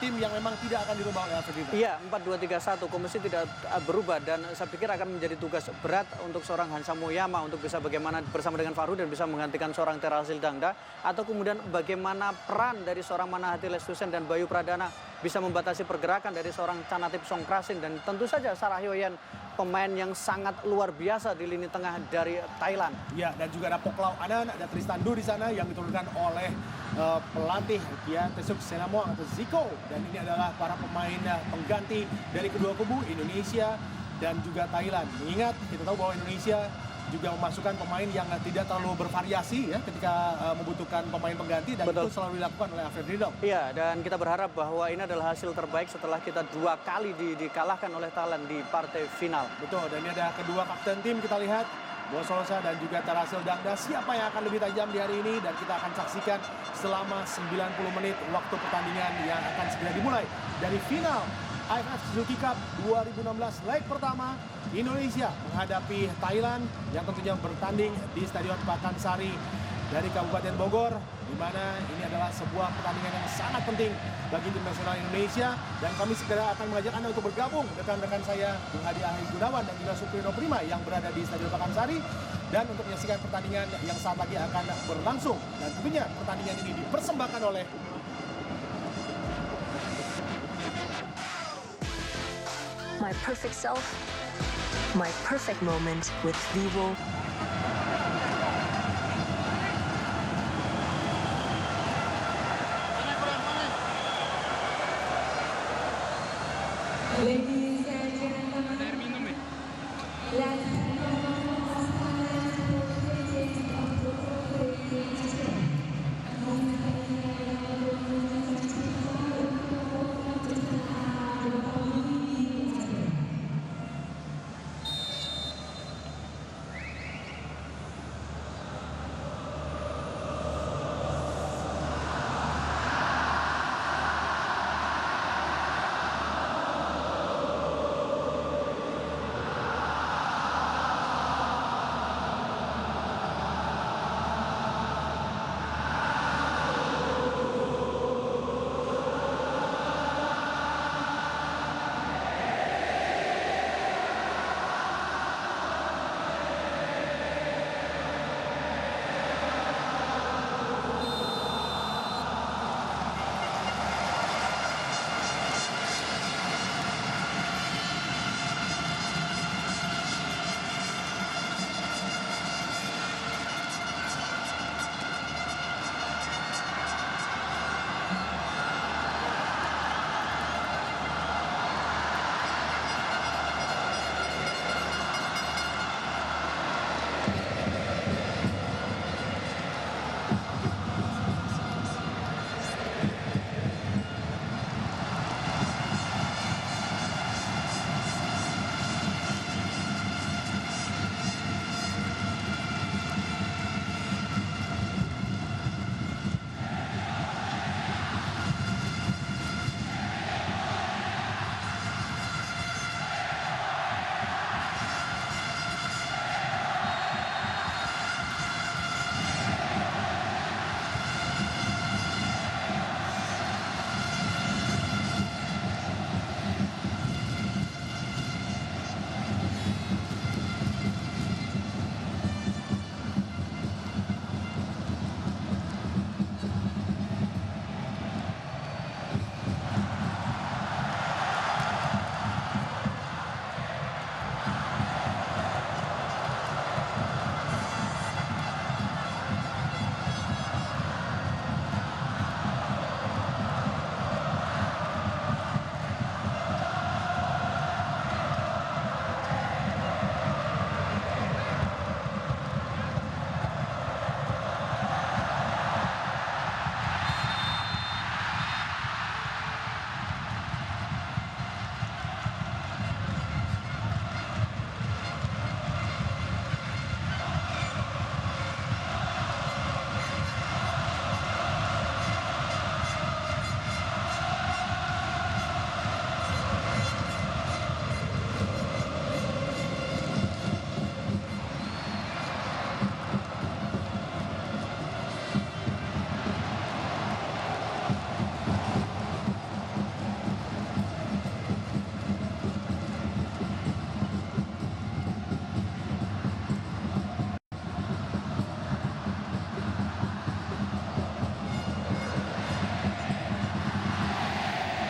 tim yang memang tidak akan dirubah oleh Alfred Riedel. Iya, 4-2-3-1 komposisi tidak berubah dan saya pikir akan menjadi tugas berat untuk seorang Hansa Moyama untuk bisa bagaimana bersama dengan Fahru dan bisa menggantikan seorang Terasil Dangda, atau kemudian bagaimana peran dari seorang Manahati Lestusen dan Bayu Pradana bisa membatasi pergerakan dari seorang Canatip Songkrasin, dan tentu saja Sarah Hyoyen, pemain yang sangat luar biasa di lini tengah dari Thailand. Ya, dan juga ada Poklau Anan, ada Tristan Du di sana yang diturunkan oleh pelatih Kia Tesuk Senamuang atau Zico, dan ini adalah para pemain pengganti dari kedua kubu Indonesia dan juga Thailand. Mengingat kita tahu bahwa Indonesia juga memasukkan pemain yang tidak terlalu bervariasi ya ketika membutuhkan pemain pengganti, dan Betul. itu selalu dilakukan oleh Alfred Riedel. Iya, dan kita berharap bahwa ini adalah hasil terbaik setelah kita 2 kali dikalahkan oleh Thailand di partai final. Betul, dan ini ada kedua kapten tim, kita lihat Boa Solosa dan juga Terasil Dangda. Siapa yang akan lebih tajam di hari ini, dan kita akan saksikan selama 90 menit waktu pertandingan yang akan segera dimulai dari final AFF Suzuki Cup 2016 leg pertama. Indonesia menghadapi Thailand yang tentunya bertanding di Stadion Pakansari dari Kabupaten Bogor, di mana ini adalah sebuah pertandingan yang sangat penting bagi tim nasional Indonesia. Dan kami segera akan mengajak Anda untuk bergabung rekan-rekan saya Bung Hadi Ahli Gunawan dan juga Suprino Prima yang berada di Stadion Pakansari, dan untuk menyaksikan pertandingan yang saat lagi akan berlangsung. Dan tentunya pertandingan ini dipersembahkan oleh My perfect self, my perfect moment with Vivo. Ladies and gentlemen,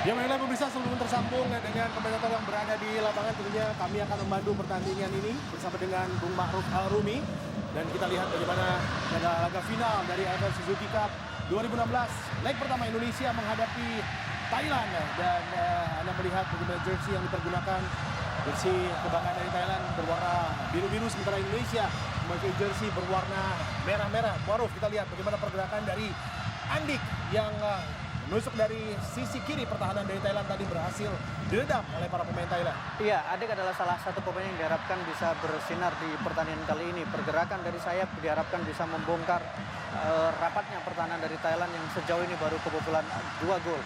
Ya baiklah pemirsa, sebelum tersambung dengan komentator yang berada di lapangan, tentunya kami akan memandu pertandingan ini bersama dengan Bung Ma'ruf Al-Rumi. Dan kita lihat bagaimana pada laga final dari AFF Suzuki Cup 2016. Leg pertama Indonesia menghadapi Thailand. Dan Anda melihat bagaimana jersey yang dipergunakan. Jersey kebanggaan dari Thailand berwarna biru-biru, sementara Indonesia memakai jersey berwarna merah-merah. Ma'ruf, kita lihat bagaimana pergerakan dari Andik yang menusuk dari sisi kiri pertahanan dari Thailand tadi berhasil diredam oleh para pemain Thailand. Iya, Adik adalah salah satu pemain yang diharapkan bisa bersinar di pertandingan kali ini. Pergerakan dari sayap diharapkan bisa membongkar rapatnya pertahanan dari Thailand yang sejauh ini baru kebobolan 2 gol.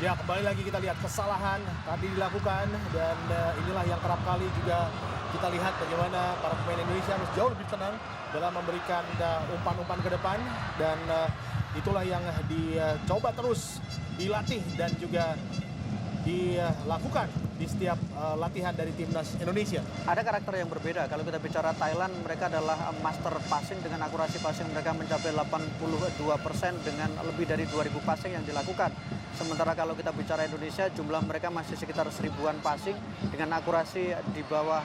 Ya, kembali lagi kita lihat kesalahan tadi dilakukan dan inilah yang kerap kali juga kita lihat bagaimana para pemain Indonesia harus jauh lebih tenang dalam memberikan umpan-umpan ke depan dan itulah yang dicoba terus dilatih dan juga dilakukan di setiap latihan dari timnas Indonesia. Ada karakter yang berbeda. Kalau kita bicara Thailand, mereka adalah master passing dengan akurasi passing mereka mencapai 82% dengan lebih dari 2.000 passing yang dilakukan. Sementara kalau kita bicara Indonesia, jumlah mereka masih sekitar 1000-an passing dengan akurasi di bawah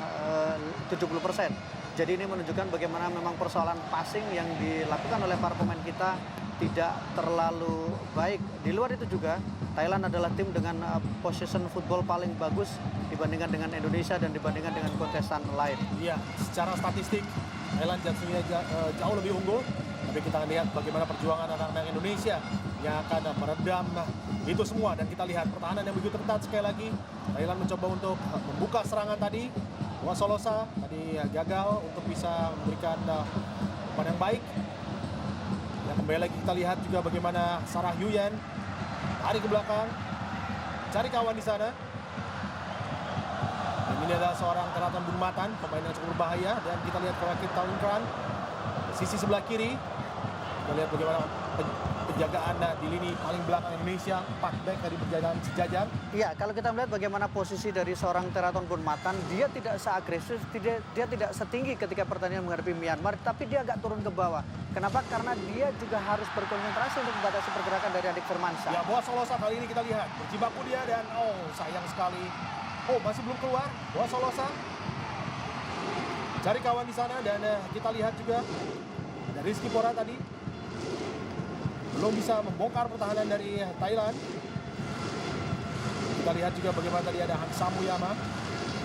70%. Jadi ini menunjukkan bagaimana memang persoalan passing yang dilakukan oleh para pemain kita tidak terlalu baik. Di luar itu juga, Thailand adalah tim dengan possession football paling bagus dibandingkan dengan Indonesia dan dibandingkan dengan kontestan lain. Iya, secara statistik Thailand jauh lebih unggul. Tapi kita lihat bagaimana perjuangan anak-anak Indonesia yang akan meredam itu semua. Dan kita lihat pertahanan yang begitu ketat sekali lagi. Thailand mencoba untuk membuka serangan tadi. Solosa tadi gagal untuk bisa memberikan umpan yang baik. Dan kembali lagi kita lihat juga bagaimana Sarah Yuyan lari ke belakang, cari kawan di sana. Dan ini adalah seorang Teraton Bung Matan, pemain yang cukup berbahaya. Dan kita lihat Korakit Taungkran sisi sebelah kiri. Kita lihat bagaimana penjagaan di lini paling belakang Indonesia, 4 back dari perjalanan sejajar. Iya, kalau kita melihat bagaimana posisi dari seorang Teraton Bung Matan, dia tidak seagresif, dia tidak setinggi ketika pertandingan menghadapi Myanmar, tapi dia agak turun ke bawah. Kenapa? Karena dia juga harus berkonsentrasi untuk membatasi pergerakan dari Andik Firmansyah. Ya, Boa Solosa kali ini kita lihat berjibaku dia dan sayang sekali. Masih belum keluar Boa Solosa. Cari kawan di sana dan kita lihat juga dari Rizky Pora tadi belum bisa membongkar pertahanan dari Thailand. Kita lihat juga bagaimana tadi ada Hansa Muyama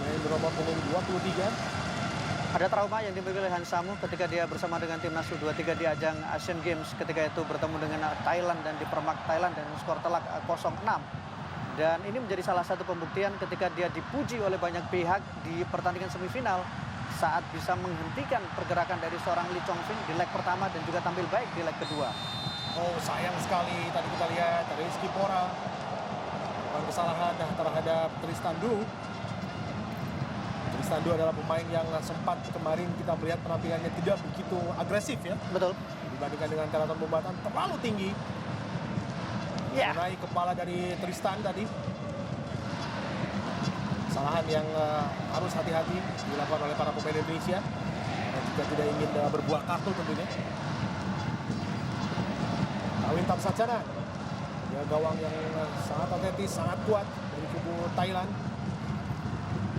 main bernomor punggung 23. Ada trauma yang dimiliki oleh Hansamu ketika dia bersama dengan timnas U23 di ajang Asian Games, ketika itu bertemu dengan Thailand dan dipermak Thailand dengan skor telak 0-6. Dan ini menjadi salah satu pembuktian ketika dia dipuji oleh banyak pihak di pertandingan semifinal saat bisa menghentikan pergerakan dari seorang Lee Chong Fin di leg pertama dan juga tampil baik di leg kedua. Sayang sekali tadi kita lihat dari Rizky Pora melakukan kesalahan terhadap Tristan Du. Tristan Du adalah pemain yang sempat kemarin kita melihat penampilannya tidak begitu agresif ya. Betul. Dibandingkan dengan Teraton Bung Matan, terlalu tinggi. Mengenai kepala dari Tristan tadi. Kesalahan yang harus hati-hati dilakukan oleh para pemain Indonesia. Dan juga tidak ingin berbuah kartu tentunya. Kawin Tamsacana, ya gawang yang sangat atletis, sangat kuat dari kubu Thailand.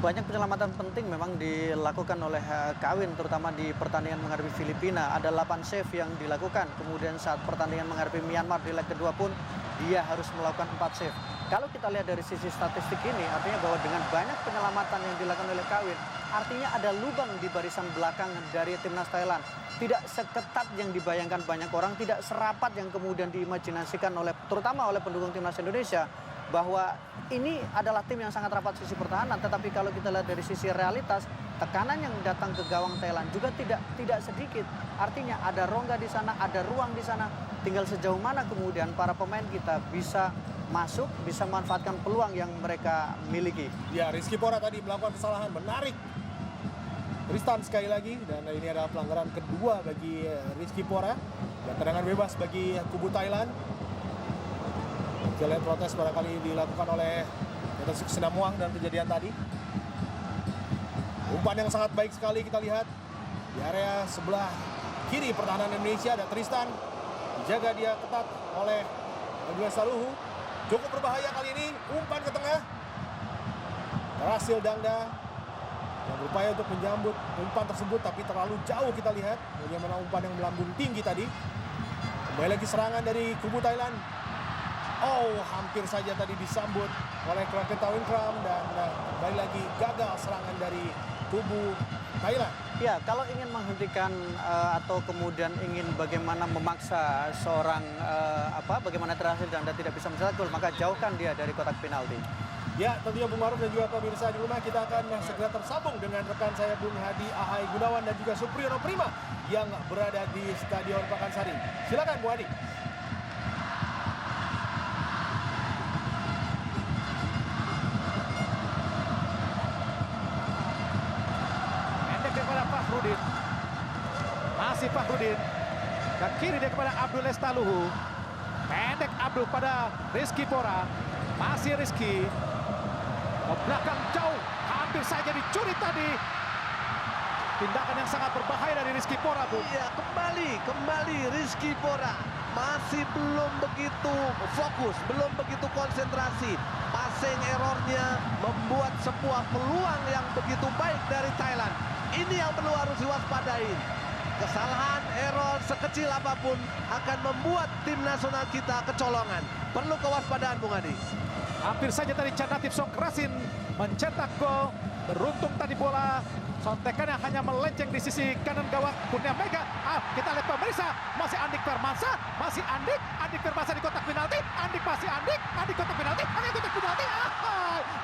Banyak penyelamatan penting memang dilakukan oleh Kawin, terutama di pertandingan menghadapi Filipina. Ada 8 save yang dilakukan, kemudian saat pertandingan menghadapi Myanmar di leg kedua pun dia harus melakukan 4 save. Kalau kita lihat dari sisi statistik ini, artinya bahwa dengan banyak penyelamatan yang dilakukan oleh Kawin, artinya ada lubang di barisan belakang dari timnas Thailand. Tidak seketat yang dibayangkan banyak orang, tidak serapat yang kemudian diimajinasikan oleh, terutama oleh pendukung timnas Indonesia, bahwa ini adalah tim yang sangat rapat sisi pertahanan. Tetapi kalau kita lihat dari sisi realitas, tekanan yang datang ke gawang Thailand juga tidak sedikit. Artinya ada rongga di sana, ada ruang di sana. Tinggal sejauh mana kemudian para pemain kita bisa masuk, bisa memanfaatkan peluang yang mereka miliki. Ya, Rizky Pora tadi melakukan kesalahan menarik Tristan sekali lagi, dan ini adalah pelanggaran kedua bagi Rizky Pora dan tendangan bebas bagi kubu Thailand. Kita lihat protes barangkali dilakukan oleh Yatasuk Senamuang dan kejadian tadi. Umpan yang sangat baik sekali kita lihat di area sebelah kiri pertahanan Indonesia. Ada Tristan, dijaga dia ketat oleh Edwin Saluhu. Cukup berbahaya kali ini, umpan ke tengah. Terasil Dangda yang berupaya untuk menyambut umpan tersebut, tapi terlalu jauh kita lihat bagaimana umpan yang melambung tinggi tadi. Kembali lagi serangan dari kubu Thailand. Oh, hampir saja tadi disambut oleh Kraket Tawinkram dan kembali lagi gagal serangan dari kubu Thailand. Ya, kalau ingin menghentikan atau kemudian ingin bagaimana memaksa seorang bagaimana Terasil Dangda tidak bisa mencetak gol, maka jauhkan dia dari kotak penalti. Ya, tentunya Bung Maruf dan juga pemirsa di rumah, kita akan segera tersambung dengan rekan saya Bung Hadi Ahai Gunawan dan juga Supriyono Prima yang berada di Stadion Pakansari. Silakan Bung Hadi. Pendek kepada Fakhrudin. Masih Fakhrudin. Ke kiri dia kepada Abdul Lestaluhu. Pendek Abdul pada Rizky Pora. Masih Rizky. Ke belakang jauh, hampir saja dicuri tadi. Tindakan yang sangat berbahaya dari Rizky Pora, Bu. Iya, kembali Rizky Pora. Masih belum begitu fokus, belum begitu konsentrasi. Passing errornya membuat sebuah peluang yang begitu baik dari Thailand. Ini yang perlu harus diwaspadai. Kesalahan, error sekecil apapun akan membuat tim nasional kita kecolongan. Perlu kewaspadaan, Bung Adi. Hampir saja tadi Canatif Songkrasin mencetak gol. Beruntung tadi bola sontekannya hanya melenceng di sisi kanan gawang Kurnia Mega. Kita lihat pemirsa, masih Andik Firmansyah, masih Andik Firmansyah di kotak penalti, Andik kotak penalti, kotak penalti.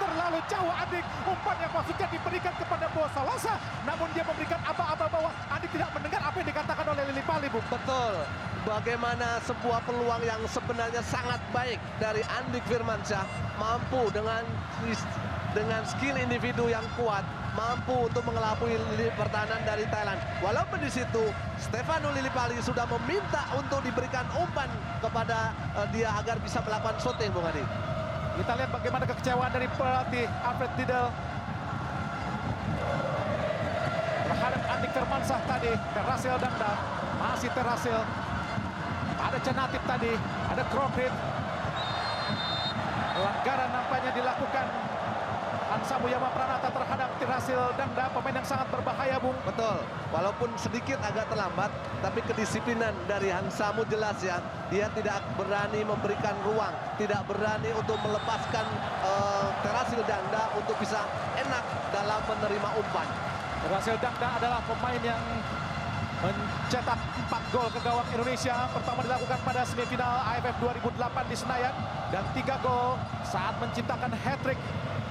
Terlalu jauh Andik, umpan yang maksudnya diberikan kepada Boa Salosa, namun dia memberikan aba-aba bahwa Andik tidak mendengar apa yang dikatakan oleh Lili Pali, Bu. Betul. Bagaimana sebuah peluang yang sebenarnya sangat baik dari Andik Firmansyah, mampu dengan skill individu yang kuat, mampu untuk mengelabui lini pertahanan dari Thailand. Walaupun di situ Stefano Lillipali sudah meminta untuk diberikan umpan kepada dia agar bisa melakukan shooting, Bung Adi. Kita lihat bagaimana kekecewaan dari pelatih Alfred Riedel terhadap Andik Firmansyah tadi. Terasil Dangda, masih Terasil. Ada Canatif tadi, ada Krokrit. Pelanggaran nampaknya dilakukan Hansa Muyama Pranata terhadap Terasil Dangda, pemain yang sangat berbahaya, Bung. Betul, walaupun sedikit agak terlambat, tapi kedisiplinan dari Hansamu jelas ya. Dia tidak berani memberikan ruang, tidak berani untuk melepaskan Terasil Dangda untuk bisa enak dalam menerima umpan. Terasil Dangda adalah pemain yang mencetak 4 gol ke gawang Indonesia. Pertama dilakukan pada semifinal AFF 2008 di Senayan, dan 3 gol saat menciptakan hat-trick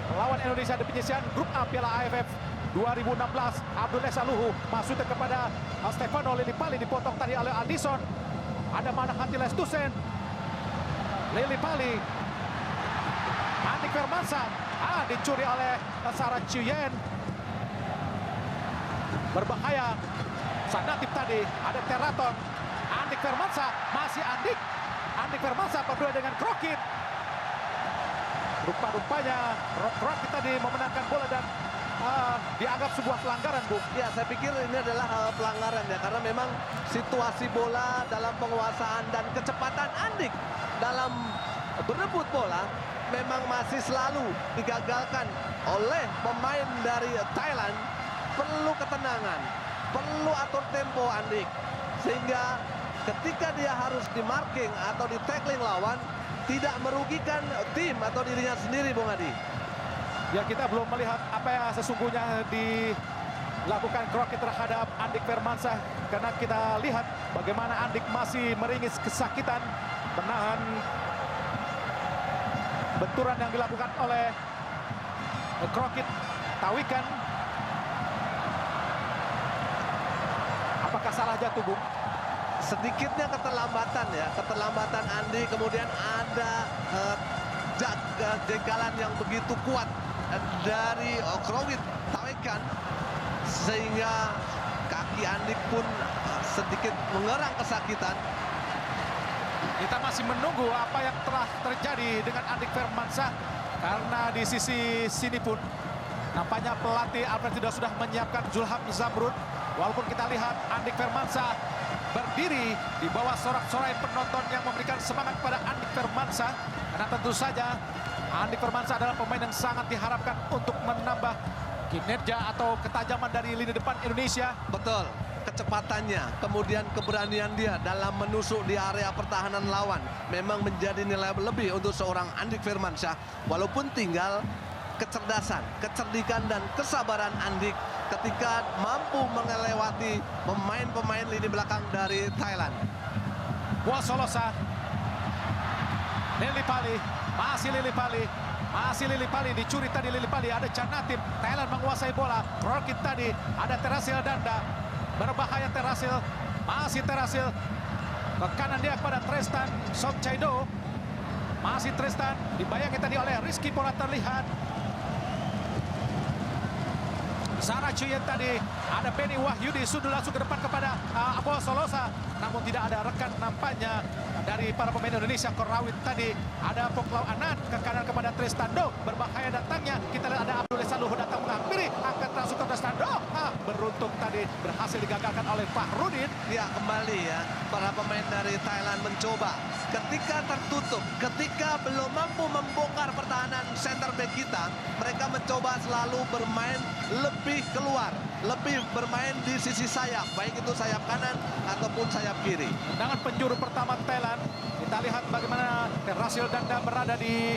melawan Indonesia di penyisian grup A Piala AFF 2016. Abdul Lestaluhu masuknya kepada Stefano Lillipali, dipotong tadi oleh Aldison. Ada Manahati Lestusen, Lillipali, Andik Firmansyah, dicuri oleh Sarah Chuyen. Berbahaya. Sanatif tadi, ada Teraton, Andik Firmansyah, masih Andik Firmansyah berdua dengan Krokit. Rupa-rupanya Krokit tadi memenangkan bola dan dianggap sebuah pelanggaran, Bu. Ya, saya pikir ini adalah pelanggaran ya, karena memang situasi bola dalam penguasaan dan kecepatan Andik dalam berebut bola memang masih selalu digagalkan oleh pemain dari Thailand. Perlu ketenangan, perlu atur tempo Andik, sehingga ketika dia harus di marking atau di tackling lawan tidak merugikan tim atau dirinya sendiri, Bung Adi. Ya, kita belum melihat apa yang sesungguhnya dilakukan Krokit terhadap Andik Firmansyah, karena kita lihat bagaimana Andik masih meringis kesakitan menahan benturan yang dilakukan oleh Krokit Tawikan. Apakah salah jatuh, Bung? Sedikitnya keterlambatan ya, keterlambatan Andi, kemudian ada jengkalan yang begitu kuat dari Krokit Tawikan, sehingga kaki Andik pun sedikit mengerang kesakitan. Kita masih menunggu apa yang telah terjadi dengan Andik Firmansyah, karena di sisi sini pun nampaknya pelatih Alfred Riedel sudah menyiapkan Zulham Zamrud. Walaupun kita lihat Andik Firmansyah berdiri di bawah sorak-sorai penonton yang memberikan semangat pada Andik Firmansyah. Karena tentu saja Andik Firmansyah adalah pemain yang sangat diharapkan untuk menambah kinerja atau ketajaman dari lini depan Indonesia. Betul, kecepatannya, kemudian keberanian dia dalam menusuk di area pertahanan lawan memang menjadi nilai lebih untuk seorang Andik Firmansyah. Walaupun tinggal kecerdasan, kecerdikan dan kesabaran Andik ketika mampu melewati pemain-pemain lini belakang dari Thailand. Buasolosa, Lillipali, masih Lillipali, dicuri tadi Lillipali, ada Canatip, Thailand menguasai bola, Rokit tadi, ada Terasil Danda, berbahaya Terasil, masih Terasil, ke kanan dia kepada Tristan Somchaido, masih Tristan, dibayangi tadi oleh Rizky Pola terlihat, Sarah Chuyen tadi, ada Benny Wahyudi, sudah langsung ke depan kepada Buasolosa, namun tidak ada rekan nampaknya dari para pemain Indonesia. Korawit tadi, ada Poklau Anand ke kanan kepada Tristando, berbahaya datangnya, kita lihat ada Abdul Saluhu datang menghampiri, angkat langsung ke Tristando, beruntung tadi berhasil digagalkan oleh Fahrudin. Ya, kembali ya, para pemain dari Thailand mencoba ketika tertutup, ketika belum mampu membongkar pertahanan center back kita, mereka mencoba selalu bermain lebih keluar, lebih bermain di sisi sayap, baik itu sayap kanan ataupun sayap kiri. Tendangan penjuru pertama Thailand, kita lihat bagaimana Terasil Danda berada di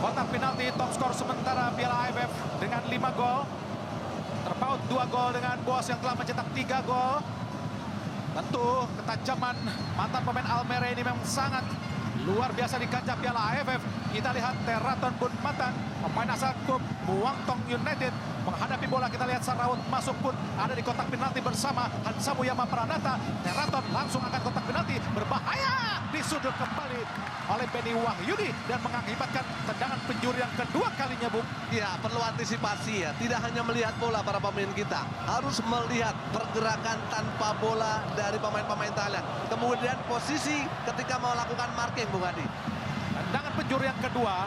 kotak penalti, top skor sementara Piala AFF dengan 5 gol. Terpaut 2 gol dengan Boas yang telah mencetak 3 gol. Tentu ketajaman mantan pemain Almere ini memang sangat luar biasa di kancah Piala AFF. Kita lihat Teraton Bunmatan, pemain asal klub Muangthong United, menghadapi bola. Kita lihat Saraut masuk pun ada di kotak penalti bersama Hansa Muyama Pranata. Teraton langsung angkat kotak penalti, berbahaya, disudut kembali oleh Benny Wahyudi dan mengakibatkan tendangan penjuru yang kedua kalinya, Bung. Ya, perlu antisipasi ya, tidak hanya melihat bola para pemain kita, harus melihat pergerakan tanpa bola dari pemain-pemain Thailand. Kemudian posisi ketika mau lakukan marking, Bung Adi. Tendangan penjuru yang kedua,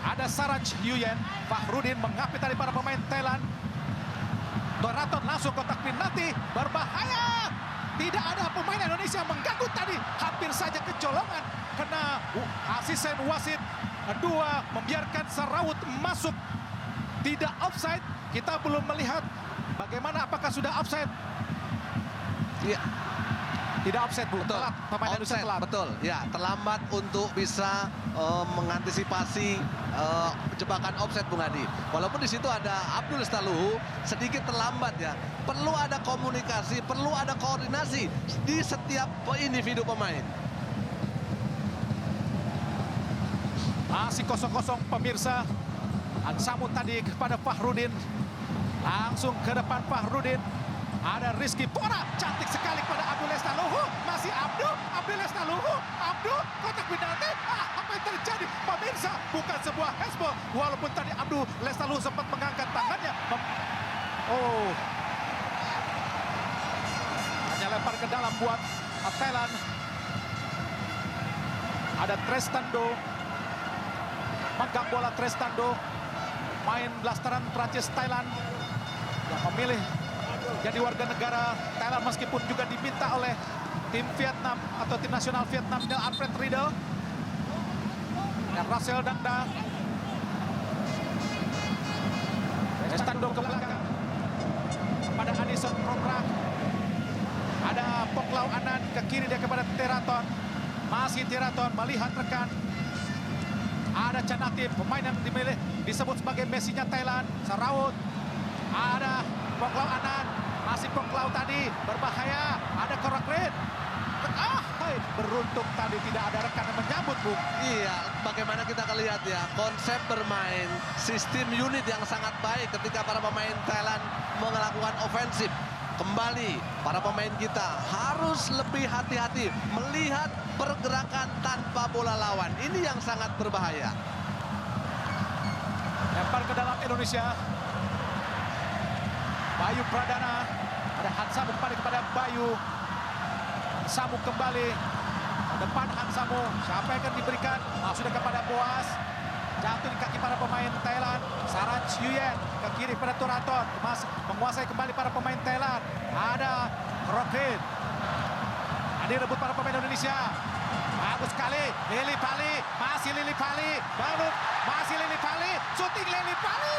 ada Saraj Yuyen, Fahrudin mengapit dari para pemain Thailand. Doraton langsung kotak penalti, berbahaya. Tidak ada pemain Indonesia mengganggu tadi, hampir saja kecolongan. Kena asisten wasit kedua membiarkan Saraut masuk. Tidak offside, kita belum melihat bagaimana apakah sudah offside. Iya. Tidak offside, Bu. Betul. Telat, pemain Indonesia telat. Betul, ya, terlambat untuk bisa mengantisipasi jebakan offside, Bung Adi. Walaupun di situ ada Abdul Saluhu, sedikit terlambat ya. Perlu ada komunikasi, perlu ada koordinasi di setiap individu pemain. Masih kosong-kosong pemirsa. Hansamu tadi kepada Fahrudin. Langsung ke depan Fahrudin. Ada Rizky Pora, cantik sekali kepada Abdul Lestaluhu. Masih Abdul Lestaluhu. Abdul, kotak penalti. Apa yang terjadi? Pemirsa, bukan sebuah hezbollah. Walaupun tadi Abdul Lestaluhu sempat mengangkat tangannya. Hanya lempar ke dalam buat Thailand. Ada Tristando. Megang bola Tristando. Main blasteran Prancis Thailand. Yang memilih jadi warga negara Thailand meskipun juga diminta oleh tim Vietnam atau tim nasional Vietnam dengan Alfred Riedel dan Terasil Danda. Tristando ke belakang kepada Anison Prokrak. Ada Poklau Anand ke kiri dia kepada Teraton. Masih Teraton melihat rekan. Ada Canatip, pemain yang disebut sebagai Messi-nya Thailand. Saraut. Ada Poklau Anand. Masih Poklau tadi, berbahaya. Ada Korakret. Beruntung tadi tidak ada rekan yang menyambut, Bung. Iya, bagaimana kita akan lihat ya, konsep bermain, sistem unit yang sangat baik ketika para pemain Thailand melakukan ofensif. Kembali, para pemain kita harus lebih hati-hati melihat pergerakan tanpa bola lawan. Ini yang sangat berbahaya. Lempar ke dalam Indonesia. Bayu Pradana. Ada Hansamu kembali kepada Bayu. Hansamu kembali. Ke depan Hansamu. Siapa yang akan diberikan? Sudah kepada Boas. Jatuh di kaki para pemain Thailand. Saraj Yuyen ke kiri pada Turaton. Menguasai kembali para pemain Thailand. Ada Rokrit. Ini rebut para pemain Indonesia. Bagus sekali, Lili Pali, masih Lili Pali, baru masih Lili Pali, syuting Lili Pali.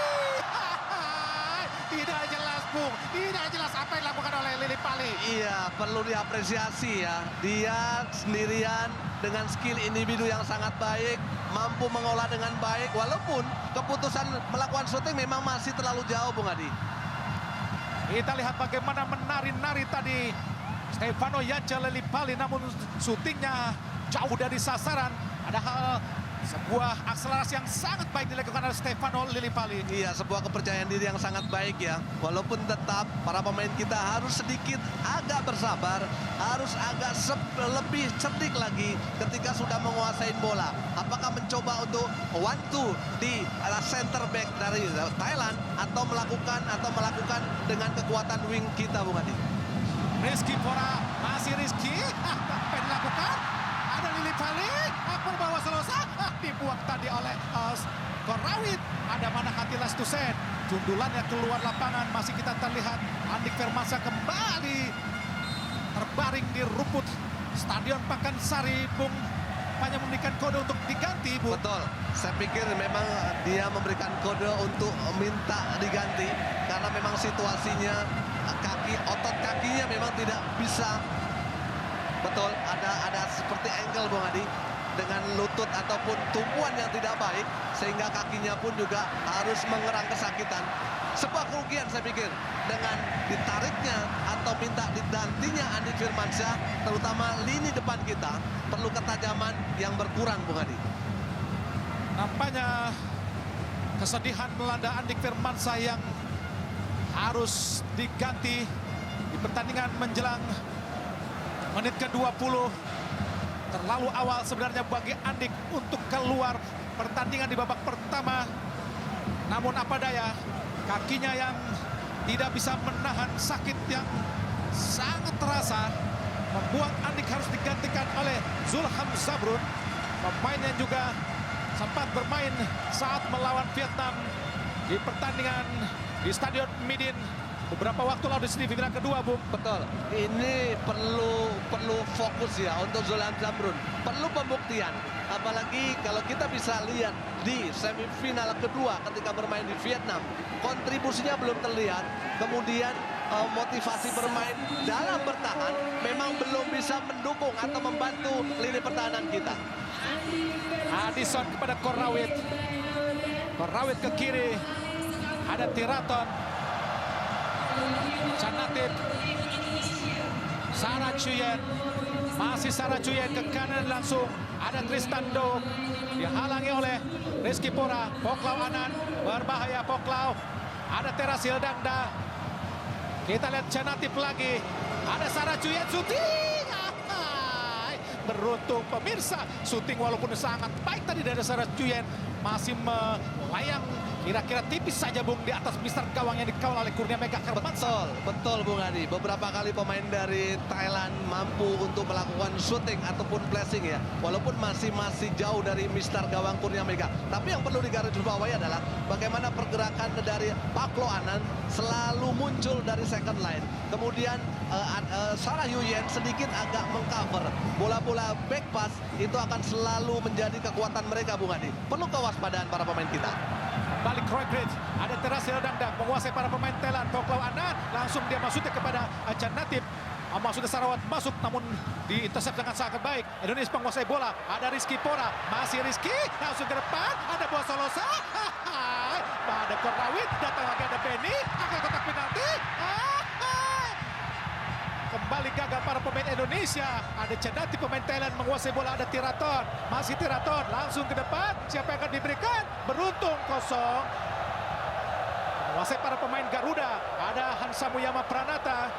Tidak jelas, Bung, tidak jelas apa yang dilakukan oleh Lili Pali. Iya, perlu diapresiasi ya. Dia sendirian dengan skill individu yang sangat baik, mampu mengolah dengan baik, walaupun keputusan melakukan syuting memang masih terlalu jauh, Bung Adi. Kita lihat bagaimana menari-nari tadi Stefano Yance Lili Pali, namun syutingnya jauh dari sasaran. Padahal sebuah akselerasi yang sangat baik dilakukan oleh Stefano Lili Pali. Iya, sebuah kepercayaan diri yang sangat baik ya. Walaupun tetap para pemain kita harus sedikit agak bersabar, harus agak lebih cerdik lagi ketika sudah menguasai bola. Apakah mencoba untuk 1-2 di center back dari Thailand atau melakukan dengan kekuatan wing kita, Bung Adi. Rizky Pora, masih Rizky, apa yang dilakukan? Ada Lili Pali, berbawah Selosa, dibuang tadi oleh Korawit. Ada mana hati Lestusen, jundulannya keluar lapangan, masih kita terlihat Andik Firmansyah kembali terbaring di rumput Stadion Pakansari. Bung hanya memberikan kode untuk diganti, Bu. Betul, saya pikir memang dia memberikan kode untuk minta diganti karena memang situasinya otot kakinya memang tidak bisa. Betul, ada seperti ankle, Bung Adi, dengan lutut ataupun tumpuan yang tidak baik sehingga kakinya pun juga harus mengerang kesakitan. Sebuah kerugian saya pikir dengan ditariknya atau minta digantinya Andik Firmansyah, terutama lini depan kita perlu ketajaman yang berkurang, Bung Adi. Nampaknya kesedihan melanda Andik Firmansyah yang harus diganti di pertandingan menjelang menit ke-20. Terlalu awal sebenarnya bagi Andik untuk keluar pertandingan di babak pertama. Namun apa daya, kakinya yang tidak bisa menahan sakit yang sangat terasa membuat Andik harus digantikan oleh Zulham Zabrun, pemain yang juga sempat bermain saat melawan Vietnam di pertandingan di Stadion Midin beberapa waktu lalu di semifinal kedua, Bung. Betul. Ini perlu fokus ya untuk Zulham Zabrun. Perlu pembuktian. Apalagi kalau kita bisa lihat di semifinal kedua ketika bermain di Vietnam, kontribusinya belum terlihat. Kemudian motivasi bermain dalam bertahan memang belum bisa mendukung atau membantu lini pertahanan kita. Addison kepada Korawit. Korawit ke kiri. Ada Tiraton. Canatip. Sarah Chuyen. Masih Sarah Chuyen ke kanan langsung. Ada Tristando. Dihalangi oleh Rizky Pora. Poklau Anan. Berbahaya Poklau. Ada Terasil Dangda. Kita lihat Canatip lagi. Ada Sarah Chuyen syuting. Beruntung pemirsa. Syuting walaupun sangat baik tadi dari Sarah Chuyen. Masih melayang kira-kira tipis saja, Bung, di atas mister gawang yang dikawal oleh Kurnia Mega Kermansyah. Betul Bung Adi. Beberapa kali pemain dari Thailand mampu untuk melakukan shooting ataupun flashing ya. Walaupun masih jauh dari mister gawang Kurnia Mega. Tapi yang perlu digarisbawahi adalah bagaimana pergerakan dari Paklo Anan selalu muncul dari second line. Kemudian Sarah Yuyen sedikit agak mengcover. Bola-bola back pass itu akan selalu menjadi kekuatan mereka, Bung Adi. Perlu kewaspadaan para pemain kita. Balik Kroigrich, ada Terasil Dangdang menguasai para pemain Thailand. Poklau Anan langsung dia masuknya kepada Canatip. Maksudnya Sarawat masuk namun diintersep dengan sangat baik. Indonesia menguasai bola. Ada Rizky Pora, masih Rizky langsung ke depan. Ada Boa Solosa. Ada Korawit, datang lagi ada Benny. Akan kotak penalti. Kembali gagal para pemain Indonesia. Ada Canatip pemain Thailand menguasai bola. Ada Tiraton, masih Tiraton langsung ke depan. Siapa yang akan diberikan? Beruntung kosong. Menguasai para pemain Garuda. Ada Hansa Muyama Pranata.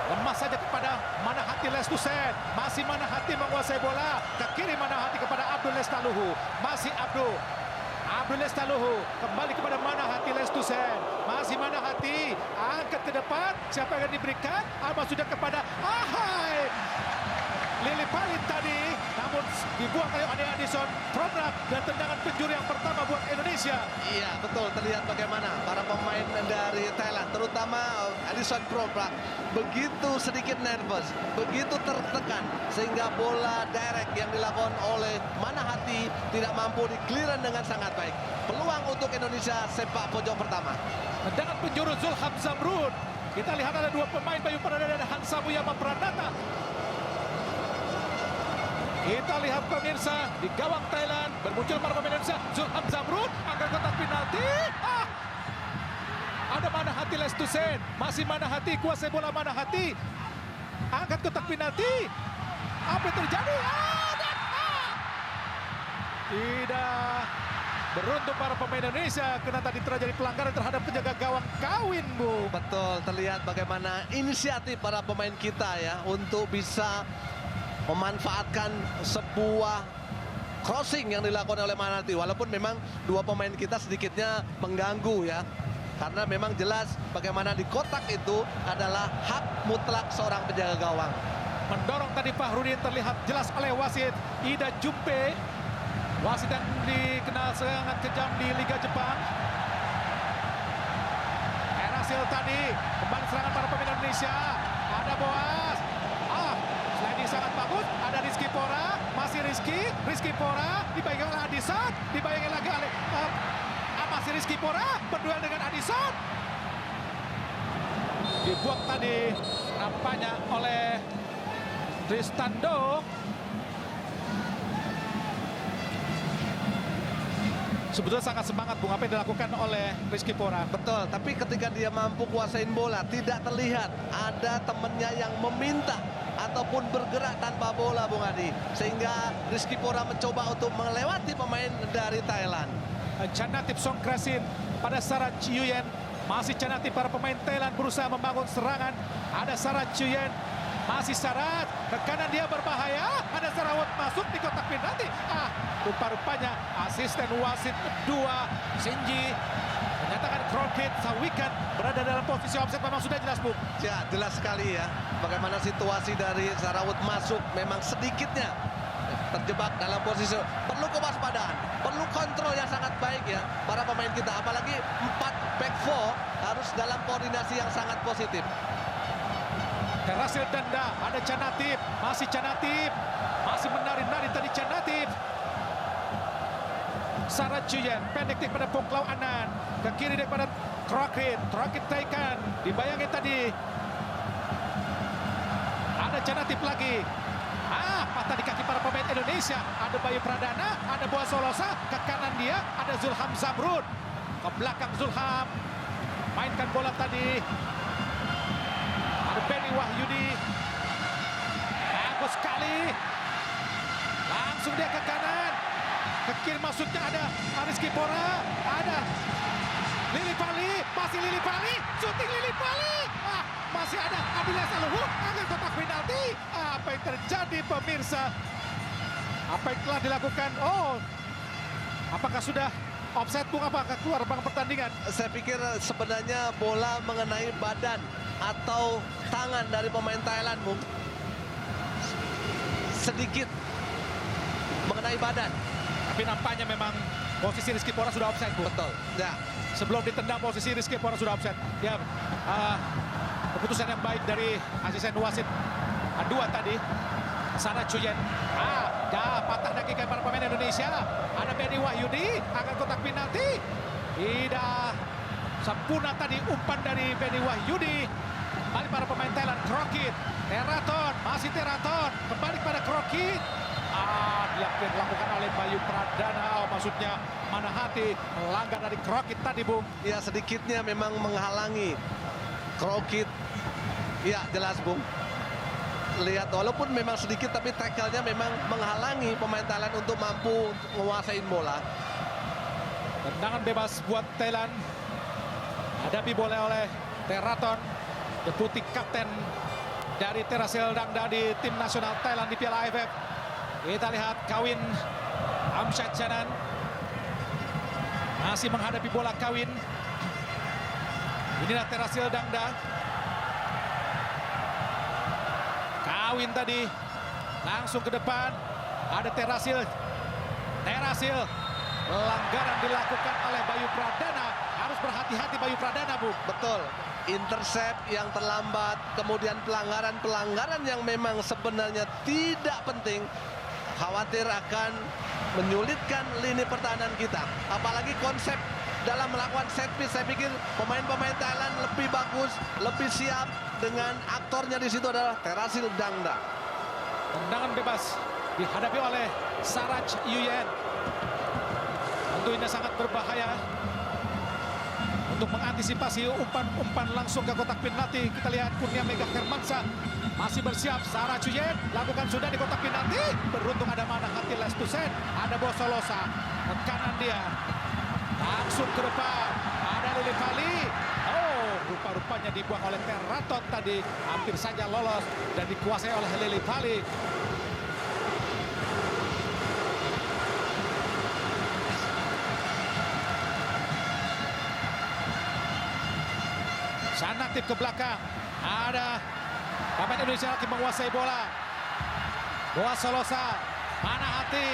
Lemah saja kepada Manahati Lestusen. Masih Manahati menguasai bola. Ke kiri Manahati kepada Abdul Lestaluhu. Masih Abdul Lestaluhu. Kembali kepada Manahati Lestusen. Masih Manahati. Angkat ke depan. Siapa yang akan diberikan? Sudah kepada Ahai. Lili Palit tadi, namun dibuang oleh Ade Addison. Probrak dan tendangan penjuru yang pertama buat Indonesia. Iya, betul. Terlihat bagaimana para pemain dari Thailand, terutama Addison Probrak, begitu sedikit nervous, begitu tertekan, sehingga bola direct yang dilakukan oleh Manahati tidak mampu di-clearance dengan sangat baik. Peluang untuk Indonesia sepak pojok pertama. Tendangan penjuru Zulham Zamrud. Kita lihat ada dua pemain, Bayu Pradana dan Hansa Muyama Pradana. Kita lihat pemirsa di gawang Thailand bermuncul para pemain Indonesia. Zulham Zamrud angkat kotak penalti. Ada Manahati Lestusen, masih Manahati, kuasai bola Manahati. Angkat kotak penalti. Apa yang terjadi? Tidak beruntung para pemain Indonesia karena tadi terjadi pelanggaran terhadap penjaga gawang Kawin, Bu. Betul, terlihat bagaimana inisiatif para pemain kita ya untuk bisa memanfaatkan sebuah crossing yang dilakukan oleh Manahati. Walaupun memang dua pemain kita sedikitnya mengganggu ya. Karena memang jelas bagaimana di kotak itu adalah hak mutlak seorang penjaga gawang. Mendorong tadi Fahrudin terlihat jelas oleh wasit Ida Jumpe. Wasit yang dikenal sangat kejam di Liga Jepang. Erasil tadi, kembali serangan para pemain Indonesia. Ada Boas. Sliding sangat bagus. Ada Rizky Pora, masih Rizky Pora, dibayangkan oleh Addison, dibayangkan lagi oleh masih Rizky Pora, berduel dengan Addison. Dibuang tadi nampaknya oleh Tristando. Sebetulnya sangat semangat Bung apa yang dilakukan oleh Rizky Pora. Betul, tapi ketika dia mampu kuasain bola tidak terlihat ada temennya yang meminta ataupun bergerak tanpa bola, Bung Adi. Sehingga Rizky Pora mencoba untuk melewati pemain dari Thailand. Chanatip Songkrasin pada Sarat Chiyuyen. Masih Chanatip, para pemain Thailand berusaha membangun serangan. Ada Sarat Chiyuyen. Masih Sarat, ke kanan dia berbahaya. Ada Sarawat masuk di kotak penalti. Rupa-rupanya asisten wasit kedua Shinji menyatakan Crockett Sawikan berada dalam posisi offside. Memang sudah jelas, Bung. Ya, jelas sekali ya bagaimana situasi dari Sarawat masuk memang sedikitnya terjebak dalam posisi. Perlu kewaspadaan, perlu kontrol yang sangat baik ya para pemain kita. Apalagi 4 back 4 harus dalam koordinasi yang sangat positif. Terasil Danda, ada Chanatip, masih Chanatip, masih menari-nari tadi Chanatip. Sarat Chiyuyen pendek pada Pongklau Anan, ke kiri daripada Crockett taikan, dibayangin tadi. Ada Chanatip lagi. Patah di kaki para pemain Indonesia. Ada Bayu Pradana, ada Boa Solosa, ke kanan dia ada Zulham Zamrud. Ke belakang Zulham, mainkan bola tadi. Ada Benny Wahyudi. Bagus sekali. Langsung dia ke kanan. Ke kiri maksudnya ada Rizky Pora. Ada Lili Pali. Masih Lili Pali. Shooting Lili Pali. Masih ada Abdillah Saluhu. Angkat kotak penalti. Apa yang terjadi pemirsa? Apa yang telah dilakukan? Apakah sudah offside, Bung? Apakah keluar bang pertandingan? Saya pikir sebenarnya bola mengenai badan atau tangan dari pemain Thailand, Bung. Sedikit mengenai badan. Tapi nampaknya memang posisi Rizky Pora sudah offside, Bung. Betul. Ya. Sebelum ditendang posisi Rizky Pora sudah offside. Ya, keputusan yang baik dari asisten wasit dua tadi. Sarat Chiyuyen. Patah daki para pemain Indonesia. Ada Benny Wahyudi, angkat kotak penalti. Tidak sempurna tadi umpan dari Benny Wahyudi. Kembali para pemain Thailand, Crockett, Teraton, masih Teraton, kembali pada Crockett. Dilakukan oleh Bayu Pradana, maksudnya Manahati, melanggar dari Crockett tadi, Bung. Ya, sedikitnya memang menghalangi Crockett. Ya, jelas, Bung. Lihat, walaupun memang sedikit, tapi tackle-nya memang menghalangi pemain Thailand untuk mampu menguasai bola. Tendangan bebas buat Thailand. Hadapi bola oleh Teraton, deputi kapten dari Terasil Dangda di tim nasional Thailand di Piala AFF. Kita lihat Kawin Amsyad Chanan masih menghadapi bola Kawin. Inilah Terasil Dangda. Kawin tadi Langsung ke depan. Ada Terasil. Pelanggaran dilakukan oleh Bayu Pradana. Harus berhati-hati Bayu Pradana, Bu. Betul. Intercept yang terlambat, kemudian pelanggaran yang memang sebenarnya tidak penting, khawatir akan menyulitkan lini pertahanan kita. Apalagi konsep dalam melakukan set piece, saya pikir pemain-pemain Thailand lebih bagus, lebih siap dengan aktornya di situ adalah Terasil Dangda. Tendangan bebas dihadapi oleh Sarach Yuyen. Tentu ini sangat berbahaya. Untuk mengantisipasi umpan langsung ke kotak penalti, kita lihat Kurnia Mega Hermansyah masih bersiap. Sarach Yuyen lakukan sudah di kotak penalti. Beruntung ada Manahati Lestusen, ada Bosolosa, kanan dia. Langsung ke depan, ada Lili Pali. Oh, rupa-rupanya dibuang oleh Teraton tadi. Hampir saja lolos dan dikuasai oleh Lili Pali. Canatip ke belakang. Ada pemain Indonesia lagi menguasai bola. Bosolosa, Manahati.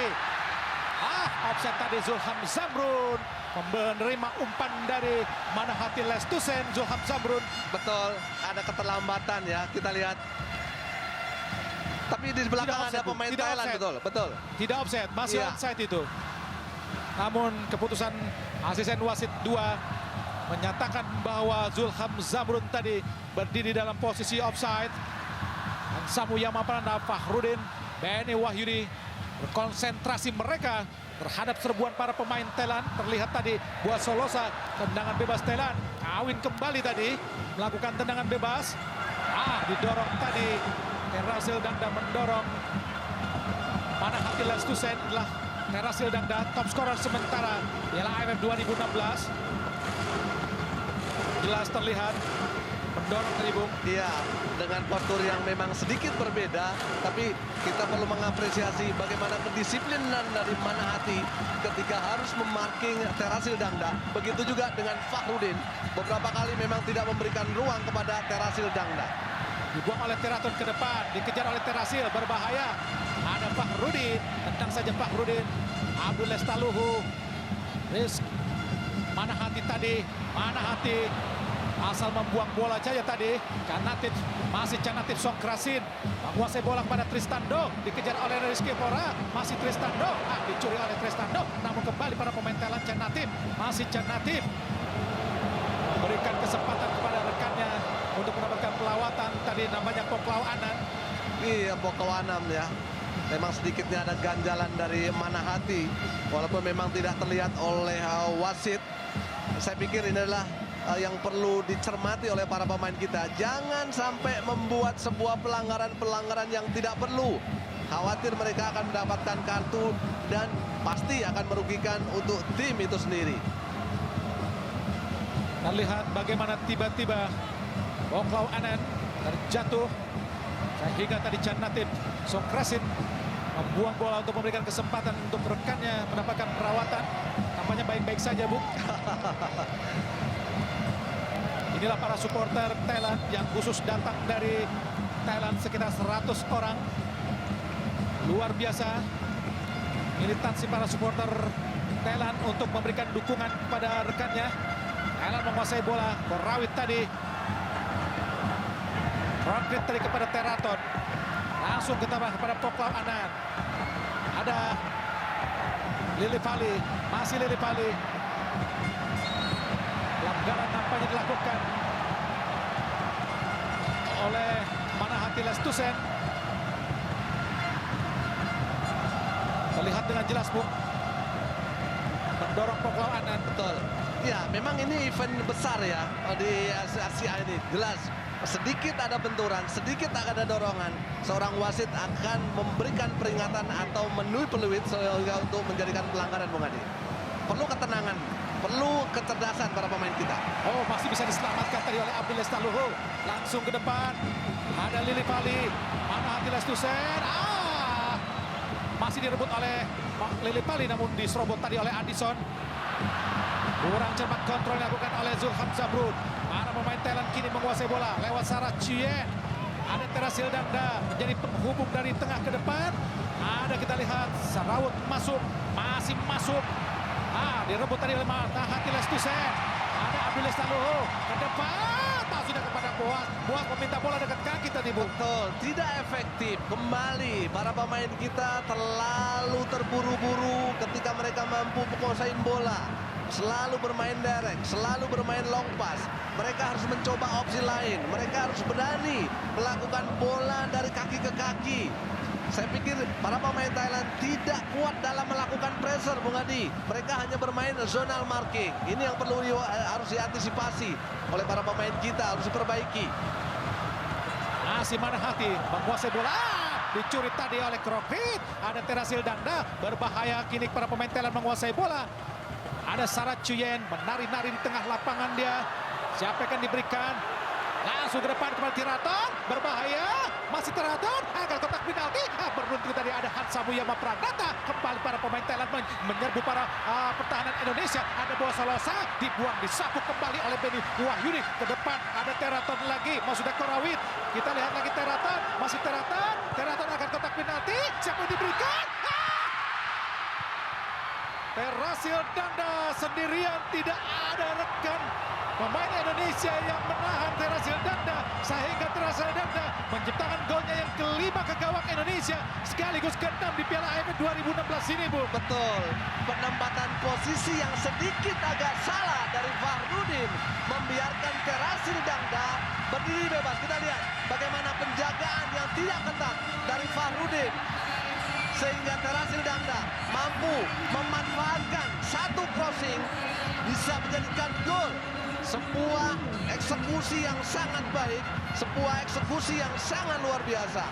Offside tadi Zulham Zamrun. Menerima umpan dari Manahati Lestusen, Zulham Zamrun. Betul, ada keterlambatan ya, kita lihat. Tapi di belakang ada pemain Thailand, betul. Tidak offside, masih onside itu. Namun keputusan asisten wasit 2 menyatakan bahwa Zulham Zamrun tadi berdiri dalam posisi offside. Hansamu Yamaprana, Fahrudin, Beni Wahyudi berkonsentrasi mereka terhadap serbuan para pemain Thailand. Terlihat tadi Bosolosa, tendangan bebas Thailand. Kawin kembali tadi, melakukan tendangan bebas. Didorong tadi. Terasil Dangda mendorong Manahati Lestusen. Adalah Terasil Dangda, top scorer sementara Piala AFF 2016. Jelas terlihat mendorong tadi, Bung. Iya, dengan postur yang memang sedikit berbeda, tapi kita perlu mengapresiasi bagaimana kedisiplinan dari Manahati ketika harus memarking Terasil Dangda. Begitu juga dengan Fahrudin. Beberapa kali memang tidak memberikan ruang kepada Terasil Dangda. Dibuang oleh Teraton ke depan, dikejar oleh Terasil, berbahaya. Ada Fahrudin, tendang saja Fahrudin. Abdul Lestaluhu, Manahati tadi, Manahati asal membuang bola saja tadi. Canatip Songkrasin menguasai bola kepada Tristando, dikejar oleh Rizky Pora, masih Tristando, dicuri oleh Tristando, namun kembali para pemain Thailand. Canatip memberikan kesempatan kepada rekannya untuk mendapatkan pelawatan. Tadi namanya Poklau Anand. Iya, Poklau Anand ya. Memang sedikitnya ada ganjalan dari Manahati, walaupun memang tidak terlihat oleh wasit. Saya pikir ini adalah yang perlu dicermati oleh para pemain kita. Jangan sampai membuat sebuah pelanggaran yang tidak perlu. Khawatir mereka akan mendapatkan kartu dan pasti akan merugikan untuk tim itu sendiri. Kita lihat bagaimana tiba-tiba Poklau Anand terjatuh sehingga tadi Canatip Songkrasin membuang bola untuk memberikan kesempatan untuk rekannya mendapatkan perawatan. Tampaknya baik-baik saja, Bu. Inilah para supporter Thailand yang khusus datang dari Thailand, sekitar 100 orang. Luar biasa militansi para supporter Thailand untuk memberikan dukungan kepada rekannya. Thailand menguasai bola, Korawit tadi. Ronkrit tadi kepada Teraton. Langsung kepada Poklau Anand. Ada Lili Pali, masih Lili Pali. Pelanggaran nampaknya dilakukan oleh Manahati Lestusen. Terlihat dengan jelas, Bu. Mendorong Poklau Anand. Betul. Ya, memang ini event besar ya di Asia ini. Jelas. Sedikit ada benturan, sedikit ada dorongan, seorang wasit akan memberikan peringatan atau menui peluit sehingga untuk menjadikan pelanggaran, Bung Adi. Perlu ketenangan, perlu kecerdasan para pemain kita. Oh, masih bisa diselamatkan tadi oleh Abdul Lestaluhu. Langsung ke depan, ada Lili Pali, Manahati Lestusen. Masih direbut oleh Lili Pali, namun diserobot tadi oleh Addison. Kurang cermat kontrol yang dilakukan oleh Zulham Zamrun. Para pemain Thailand kini menguasai bola lewat Sarach Yuyen. Ada Terasil Dangda menjadi penghubung dari tengah ke depan. Ada kita lihat Sarawut masuk, masih masuk. Direbut tadi oleh Mahati Lestusen. Ada Abdul Lestaluhu ke depan. Sudah kepada Boas. Boas meminta bola dekat kaki tadi, Bu. Betul, tidak efektif. Kembali para pemain kita terlalu terburu-buru ketika mereka mampu menguasai bola. Selalu bermain direct, selalu bermain long pass. Mereka harus mencoba opsi lain. Mereka harus berani melakukan bola dari kaki ke kaki. Saya pikir para pemain Thailand tidak kuat dalam melakukan pressure, Bung Adi. Mereka hanya bermain zonal marking. Ini yang perlu harus diantisipasi oleh para pemain kita, harus diperbaiki. Masih mana hati menguasai bola. Dicuri tadi oleh Krokrit. Ada Terasil Dangda. Berbahaya kini para pemain Thailand menguasai bola. Ada Sarat Chuyen menari-nari di tengah lapangan dia. Siapa yang diberikan? Langsung ke depan kepada Tiraton. Berbahaya. Masih Tiraton. Agar kotak penalti. Beruntung tadi ada Hansa Muyama Pranata. Kembali para pemain Thailand menyerbu para pertahanan Indonesia. Ada Boa Salosa. Dibuang, disapu kembali oleh Beni Wahyudi. Ke depan ada Teraton lagi. Maksudnya Korawit. Kita lihat lagi Teraton. Masih Teraton. Teraton akan kotak penalti. Siapa yang diberikan? Terasil Dangda sendirian, tidak ada rekan pemain Indonesia yang menahan Terasil Dangda, sehingga Terasil Dangda menciptakan golnya yang kelima ke gawang Indonesia sekaligus ke-6 di Piala AFF 2016 ini, Bu. Betul, penempatan posisi yang sedikit agak salah dari Fahrudin membiarkan Terasil Dangda berdiri bebas. Kita lihat bagaimana penjagaan yang tidak ketat dari Fahrudin, sehingga Terasil Dangda mampu memanfaatkan satu crossing bisa menjadikan gol. Sebuah eksekusi yang sangat baik, sebuah eksekusi yang sangat luar biasa.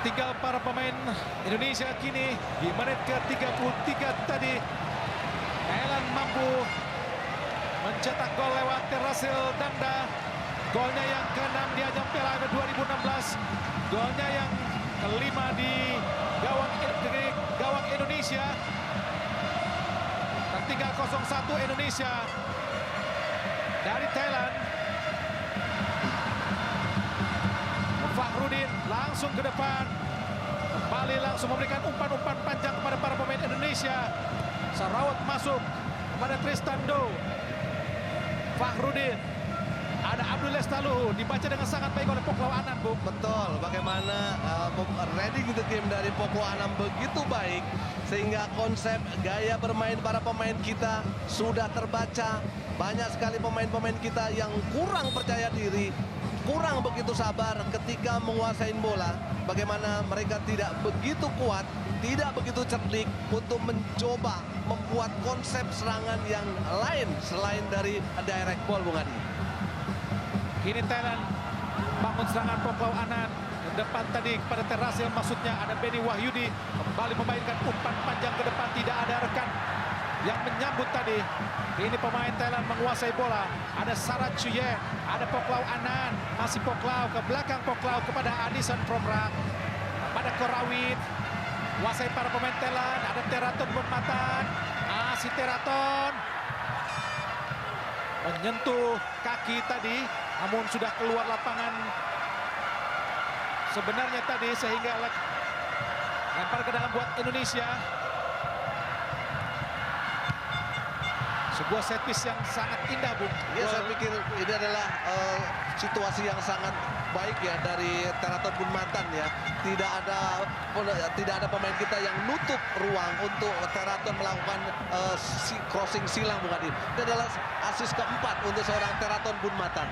Tinggal para pemain Indonesia kini di menit ke-33 tadi. Thailand mampu mencetak gol lewat Terasil Dangda. Golnya yang ke-6 di ajang Piala AFF 2016. Golnya yang kelima di gawang Indonesia. Tertinggal 0-1 Indonesia dari Thailand. Fahrudin langsung ke depan. Kembali langsung memberikan umpan-umpan panjang kepada para pemain Indonesia. Sarawut masuk kepada Tristan Do. Fahrudin. Ada Abdul Lestaluhu, dibaca dengan sangat baik oleh Poklau Anand, Bu. Betul, bagaimana reading the game dari Poklau Anand begitu baik, sehingga konsep gaya bermain para pemain kita sudah terbaca. Banyak sekali pemain-pemain kita yang kurang percaya diri, kurang begitu sabar ketika menguasai bola. Bagaimana mereka tidak begitu kuat, tidak begitu cerdik untuk mencoba membuat konsep serangan yang lain selain dari direct ball, Bung Adi. Kini Thailand bangun serangan Poklau Anand. Ke depan tadi kepada Terasil, maksudnya ada Beni Wahyudi. Kembali memainkan umpan panjang ke depan, tidak ada rekan yang menyambut tadi. Ini pemain Thailand menguasai bola. Ada Sarat Chuyen, ada Poklau Anand. Masih Poklau, ke belakang Poklau kepada Adison Promra. Pada Korawit. Kuasai para pemain Thailand. Ada Teraton Bunmatan. Masih Teraton. Menyentuh kaki tadi, namun sudah keluar lapangan sebenarnya tadi, sehingga lempar ke dalam buat Indonesia. Sebuah set piece yang sangat indah, Bu. Ya, saya pikir ini adalah situasi yang sangat baik ya dari Teraton Bunmatan ya. Tidak ada pemain kita yang nutup ruang untuk Teraton melakukan crossing silang, Bung Adi. Ini adalah asis keempat untuk seorang Teraton Bunmatan.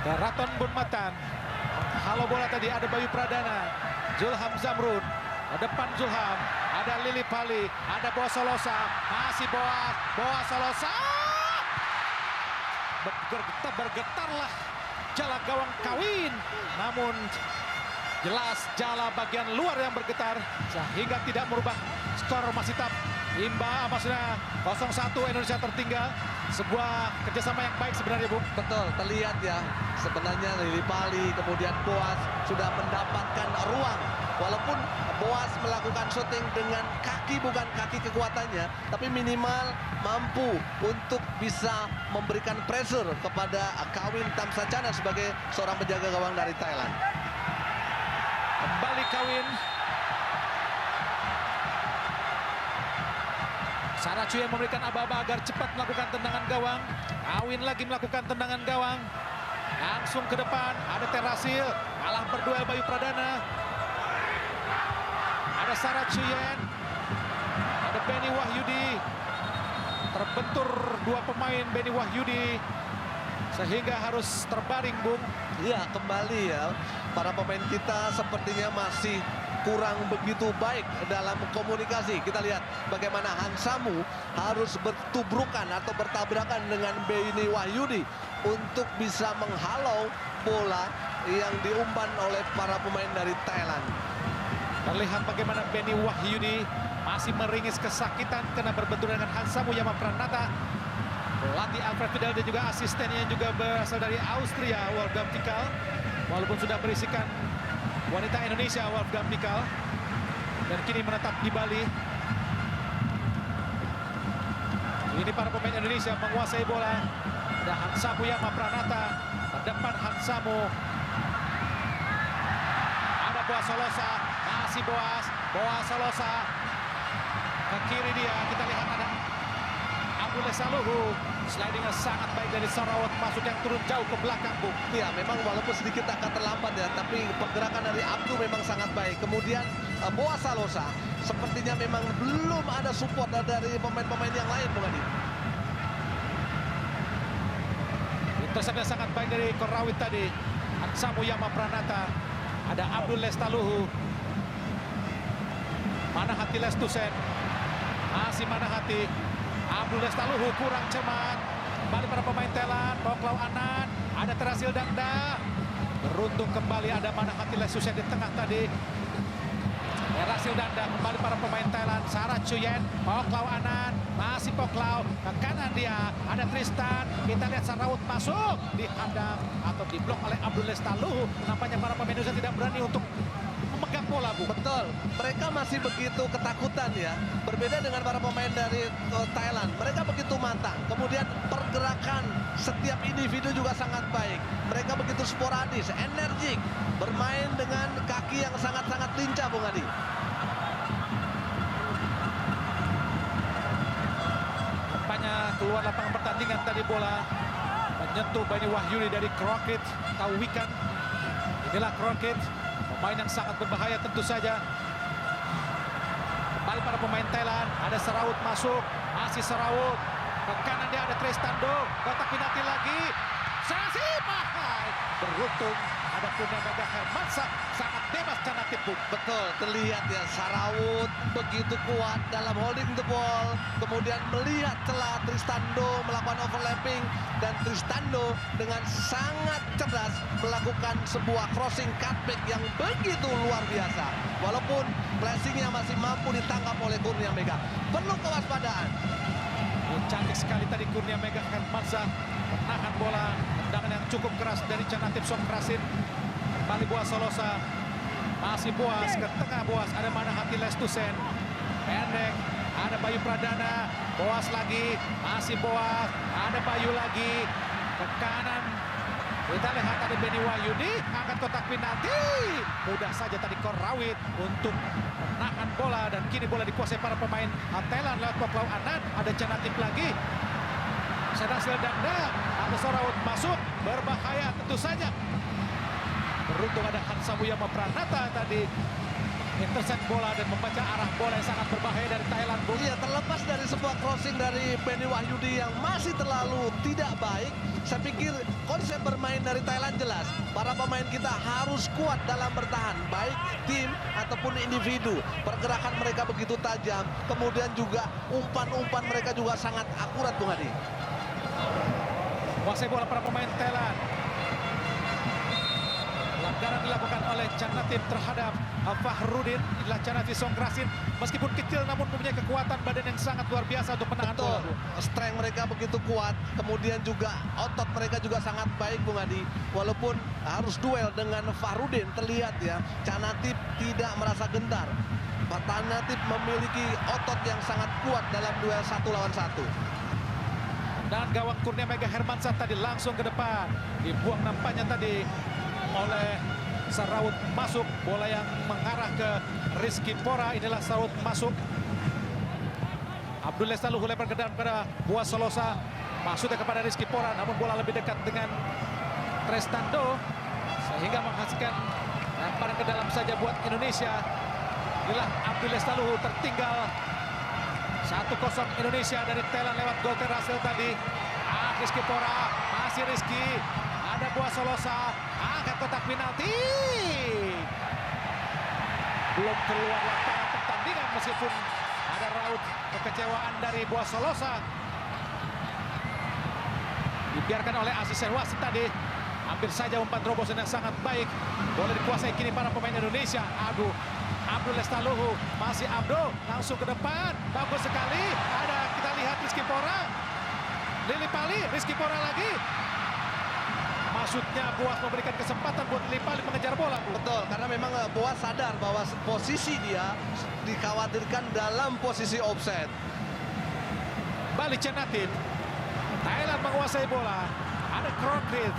Teraton Bunmatan. Halo bola tadi, ada Bayu Pradana, Zulham Zamrun. Depan Zulham, ada Lili Pali, ada Boa Salosa, masih Boa Salosa. Bergetarlah jala gawang Kawin, namun jelas jala bagian luar yang bergetar sehingga tidak merubah skor. Masih tetap imbang, maksudnya 0-1 Indonesia tertinggal. Sebuah kerjasama yang baik sebenarnya, Bu. Betul, terlihat ya sebenarnya Lili Pali kemudian Boas sudah mendapatkan ruang Walaupun Boas melakukan shooting dengan kaki, bukan kaki kekuatannya, tapi minimal mampu untuk bisa memberikan pressure kepada Kawin Tamsacana sebagai seorang penjaga gawang dari Thailand. Kembali Kawin. Sarah Chuyen memberikan aba-aba agar cepat melakukan tendangan gawang. Kawin lagi melakukan tendangan gawang. Langsung ke depan, ada Terasil, kalah berduel Bayu Pradana. Ada Sarah Chuyen, ada Benny Wahyudi. Terbentur dua pemain Benny Wahyudi, sehingga harus terbaring, Bung. Ya, kembali ya, para pemain kita sepertinya masih kurang begitu baik dalam komunikasi. Kita lihat bagaimana Hansamu harus bertubrukan atau bertabrakan dengan Benny Wahyudi untuk bisa menghalau bola yang diumpan oleh para pemain dari Thailand. Terlihat bagaimana Benny Wahyudi masih meringis kesakitan karena berbenturan dengan Hansamu Yamapranata. Pelatih Alfred Fidel dan juga asistennya yang juga berasal dari Austria, Wolfgang Pikal. Walaupun sudah berisikan wanita Indonesia, Wolfgang Pikal, dan kini menetap di Bali. Ini para pemain Indonesia menguasai bola. Ada Hansamu Yamapranata, ke depan Hansamu. Ada Boas Solosa, masih Boas Solosa. Ke kiri dia, kita lihat ada Abdullah Saluhu. Slidingnya sangat baik dari Sarawat, masuk yang turun jauh ke belakang, Bung. Ya, memang walaupun sedikit agak terlambat ya, tapi pergerakan dari Abdu memang sangat baik. Kemudian Boas Salosa sepertinya memang belum ada support dari pemain-pemain yang lain, Bung Adi. Interceptnya sangat baik dari Korawit tadi. Hansamu Yamapranata. Ada Abdul Lestaluhu. Manahati Lestusen. Masih Manahati. Abdul Lestaluhu kurang cermat. Kembali para pemain Thailand. Poklau Anan. Ada Terasil Dangda. Beruntung kembali ada Manahati Lestusen di tengah tadi. Terasil Dangda, kembali para pemain Thailand. Sarah Chuyen, Poklau Anan, masih Poklau, ke kanan dia, ada Tristan. Kita lihat Sarawut masuk, dihadang atau diblok oleh Abdul Lestaluhu. Nampaknya para pemain Indonesia tidak berani untuk memegang bola, Bu. Betul, mereka masih begitu ketakutan ya. Berbeda dengan para pemain dari Thailand, mereka begitu matang. Kemudian pergerakan setiap individu juga sangat baik. Mereka begitu sporadis, energik, bermain dengan kaki yang sangat-sangat lincah, Bung Adi. Nampaknya keluar lapangan pertandingan tadi bola menyentuh Benny Wahyudi dari Crockett, Wikan. Inilah Crockett, pemain yang sangat berbahaya tentu saja. Kembali para pemain Thailand, ada Sarawut masuk, masih Sarawut. Ke kanan dia ada Tristando, kotak penalti lagi. Sasi Mahai, beruntung ada Kurnia Mega Hermansyah, sangat bebas canatip, Bung. Betul, terlihat ya Sarawut begitu kuat dalam holding the ball. Kemudian melihat celah Tristando melakukan overlapping. Dan Tristando dengan sangat cerdas melakukan sebuah crossing cutback yang begitu luar biasa. Walaupun blessingnya masih mampu ditangkap oleh Kurnia Mega. Perlu kewaspadaan. Cantik sekali tadi Kurnia Mega Hermansyah menahan bola. Tendangan yang cukup keras dari Canatip Sokrasin. Kembali Boas Solosa. Masih Boas, ke tengah Boas. Ada Manahati Lestusen. Pendek. Ada Bayu Pradana. Boas lagi. Masih Boas. Ada Bayu lagi. Ke kanan. Kita lihat tadi Benny Wahyudi. Angkat kotak penalti. Mudah saja tadi Korawit untuk menahan bola. Dan kini bola dikuasai para pemain Thailand lewat Poklau Anan. Ada Canatip lagi. Terasil Dangda, ada Sarawut masuk, berbahaya tentu saja. Beruntung ada Hansamu Yamapranata tadi intercept bola dan membaca arah bola yang sangat berbahaya dari Thailand, Bung. Iya, terlepas dari sebuah crossing dari Benny Wahyudi yang masih terlalu tidak baik, saya pikir konsep bermain dari Thailand jelas. Para pemain kita harus kuat dalam bertahan, baik tim ataupun individu. Pergerakan mereka begitu tajam, kemudian juga umpan-umpan mereka juga sangat akurat, Bung Adi. Kuasai bola para pemain Thailand. Pelanggaran dilakukan oleh Canatip terhadap Fahrudin. Inilah Canatip Songkrasin. Meskipun kecil namun mempunyai kekuatan badan yang sangat luar biasa untuk menahan bola. Betul, strength mereka begitu kuat, kemudian juga otot mereka juga sangat baik, Bung Adi. Walaupun harus duel dengan Fahrudin, terlihat ya, Canatip tidak merasa gentar. Canatip memiliki otot yang sangat kuat dalam duel 1 lawan 1. Dan gawang Kurnia Mega Hermansyah tadi langsung ke depan. Dibuang nampaknya tadi oleh Sarawut masuk. Bola yang mengarah ke Rizky Pora. Inilah Sarawut masuk. Abdul Lestaluhu lebar ke dalam kepada Boa Solosa. Maksudnya kepada Rizky Pora. Namun bola lebih dekat dengan Trestando. Sehingga menghasilkan lemparan ke dalam saja buat Indonesia. Inilah Abdul Lestaluhu tertinggal 1-0 Indonesia dari Thailand lewat gol Terasil tadi. Rizky Pora, masih Rizky. Ada Boa Solosa, angkat kotak penalti. Belum keluar lapangan pertandingan meskipun ada raut kekecewaan dari Boa Solosa. Dibiarkan oleh asisten wasit tadi. Hampir saja umpan terobosan yang sangat baik. Boleh dikuasai kini para pemain Indonesia. Aduh, Abdul Lestaluhu, masih Abdul, langsung ke depan, bagus sekali. Ada, kita lihat Rizky Pora, Lili Pali, Rizky Pora lagi. Maksudnya Boas memberikan kesempatan buat Lili Pali mengejar bola. Betul, karena memang Boas sadar bahwa posisi dia dikhawatirkan dalam posisi offside. Balik Canatip, Thailand menguasai bola. Ada Krokrit,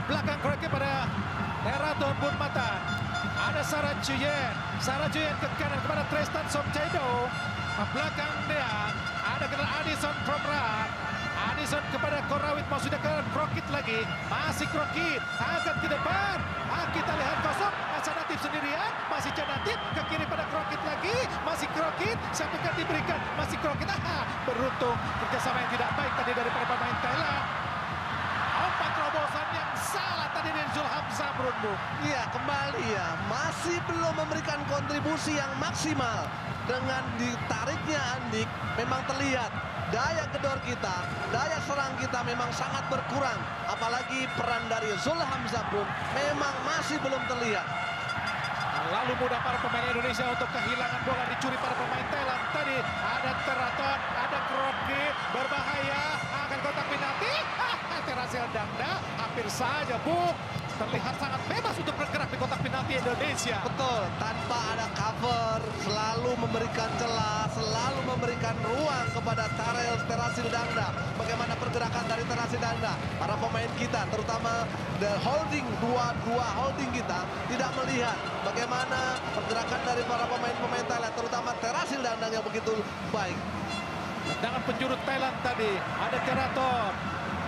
belakang Krokrit pada Teraton Bunmatan. Ada Sarah Chuyen ke kanan kepada Tristan Somchaido. Belakang dia ada kena Addison Probra. Addison kepada Korawit, maksudnya ke Krokit lagi. Masih Krokit, angkat ke depan. Kita lihat kosong, Canatip sendirian. Masih Canatip, ke kiri pada Krokit lagi. Masih Krokit, siapakah diberikan? Masih Krokit, beruntung kerjasama yang tidak baik tadi dari para pemain Thailand. Umpan terobosan yang salah tadi dari Zulham Zamrun, Bu. Iya, kembali ya, masih belum memberikan kontribusi yang maksimal. Dengan ditariknya Andik, memang terlihat daya gedor kita, daya serang kita memang sangat berkurang. Apalagi peran dari Zulham Zamrun memang masih belum terlihat. Lalu mudah para pemain Indonesia untuk kehilangan bola, dicuri para pemain Thailand. Tadi ada Teraton, ada Kroki, berbahaya, akan kotak penalti. Terasil Dangda hampir saja, Bu. Terlihat sangat bebas untuk bergerak di kotak penalti Indonesia. Betul, tanpa ada cover, selalu memberikan celah, selalu memberikan ruang kepada Terasil Dangda. Bagaimana pergerakan dari Terasil Dangda? Para pemain kita, terutama the holding, dua holding kita, tidak melihat bagaimana pergerakan dari para pemain-pemain Thailand, terutama Terasil Dangda yang begitu baik. Dengan penjuru Thailand tadi, ada Teraton.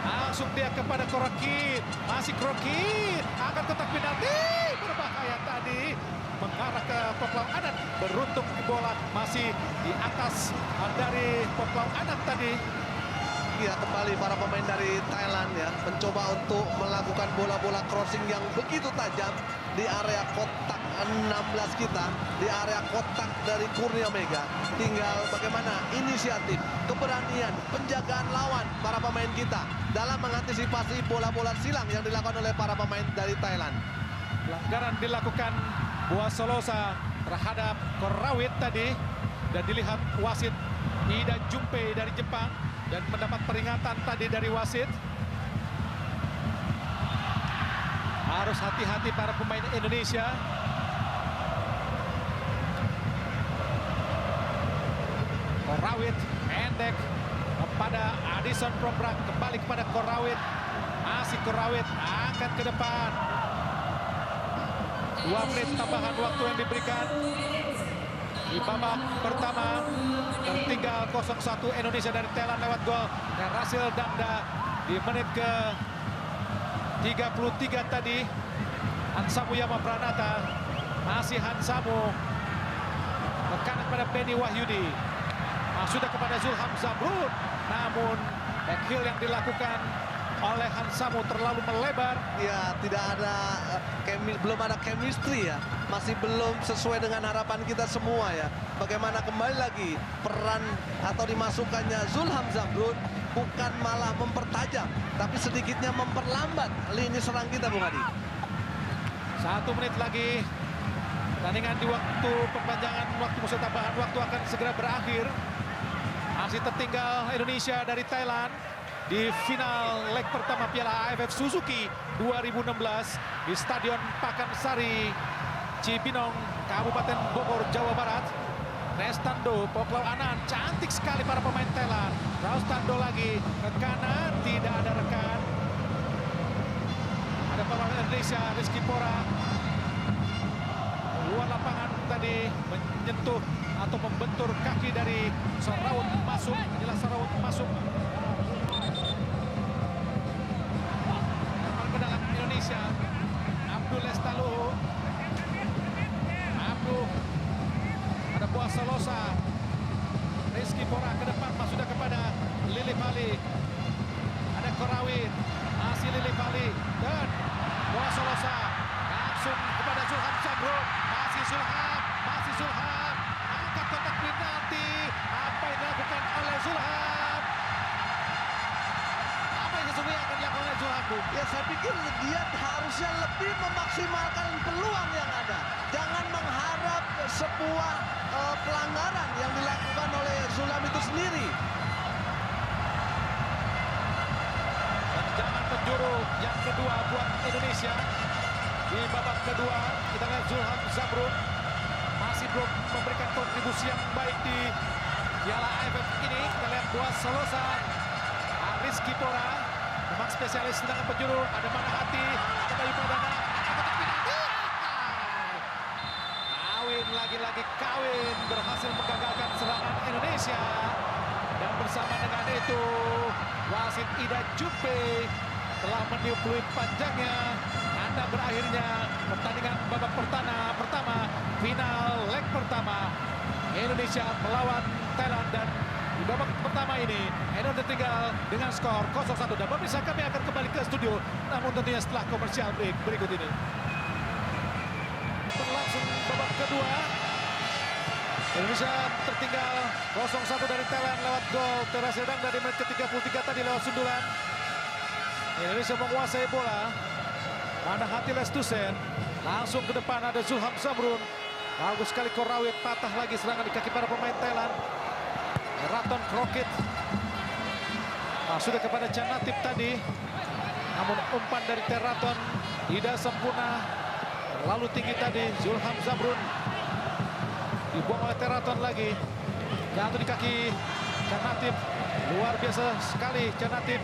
Langsung dia kepada Krokit, masih Krokit, akan kotak penalti, berbahaya tadi, mengarah ke Poklong Anan. Beruntung bola masih di atas dari Poklong Anan tadi. Ya, kembali para pemain dari Thailand ya, mencoba untuk melakukan bola-bola crossing yang begitu tajam di area kotak 16 kita, di area kotak dari Kurnia Mega. Tinggal bagaimana inisiatif, keberanian, penjagaan lawan para pemain kita dalam mengantisipasi bola-bola silang yang dilakukan oleh para pemain dari Thailand. Pelanggaran dilakukan Boa Solosa terhadap Korawit tadi, dan dilihat wasit Ida Jumpe dari Jepang dan mendapat peringatan tadi dari wasit. Harus hati-hati para pemain Indonesia. Korawit pendek kepada Addison Probrak, kembali kepada Korawit. Masih Korawit, angkat ke depan. 2 menit tambahan waktu yang diberikan di babak pertama. Tertinggal 0-1 Indonesia dari Thailand lewat gol Terasil Dangda di menit ke 33 tadi. Hansamu Yama Pranata, masih Hansamu ke kanan pada Benny Wahyudi, sudah kepada Zulham Zamrun, namun backheel yang dilakukan oleh Hansamu terlalu melebar. Ya, tidak ada belum ada chemistry ya, masih belum sesuai dengan harapan kita semua ya. Bagaimana kembali lagi peran atau dimasukkannya Zulham Zamrun bukan malah mempertajam, tapi sedikitnya memperlambat lini serang kita, Bung Adi. 1 menit lagi. Pertandingan di waktu perpanjangan waktu musim tambahan waktu akan segera berakhir. Masih tertinggal Indonesia dari Thailand di final leg pertama Piala AFF Suzuki 2016 di Stadion Pakansari, Cibinong, Kabupaten Bogor, Jawa Barat. Restando, Poklau Anan, cantik sekali para pemain Thailand. Restando lagi ke kanan, tidak ada rekan. Ada pemain Indonesia, Rizky Pora. Luar lapangan tadi menyentuh atau membentur kaki dari Soraut masuk. Inilah Soraut masuk. Ke dalam Indonesia. Abdul Lestaluhu. Abdul. Ada Boas Solosa. Rizky Pora ke depan sudah kepada Lili Vali. Ada Korawin. Masih Lili Vali. Dan Boas Solosa. Langsung kepada Zulham Zamrun. Masih Zulham. Angkat kotak penalti. Apa yang dilakukan oleh Zulham? Apa yang sesungguhnya akan dilakukan oleh Zulham, Bu? Ya, saya pikir dia harusnya lebih memaksimalkan peluang yang ada. Jangan mengharap sebuah pelanggaran yang dilakukan oleh Zulham itu sendiri. Tendangan penjuru yang kedua buat Indonesia. Di babak kedua, kita lihat Zulham Zamrun masih belum memberikan kontribusi yang baik di Piala AFF ini. Kita lihat Boas Solosa, Rizky Pora, memang spesialis tendangan penjuru. Ada Manahati, ada Bayu Pradana, kotak penalti. Kawin berhasil menggagalkan serangan Indonesia. Dan bersama dengan itu, wasit Ida Juppe telah meniup peluit panjangnya. Tanda berakhirnya pertandingan babak pertama final leg pertama Indonesia melawan Thailand. Dan di babak pertama ini Indonesia tinggal dengan skor 0-1. Dan pemirsa, kami akan kembali ke studio, namun tentunya setelah komersial break berikut ini. Berlangsung babak kedua, Indonesia tertinggal 0-1 dari Thailand lewat gol Terasil Dangda di menit ke-33 tadi lewat sundulan. Indonesia menguasai bola. Manahati Lestusen. Langsung ke depan ada Zulham Zamrun. Bagus sekali Korawit, patah lagi serangan di kaki para pemain Thailand. Raton Krokit. Sudah kepada Canatip tadi. Namun umpan dari Teraton tidak sempurna. Terlalu tinggi tadi Zulham Zamrun. Dibuang oleh Teraton lagi. Jatuh di kaki Canatip. Luar biasa sekali Canatip.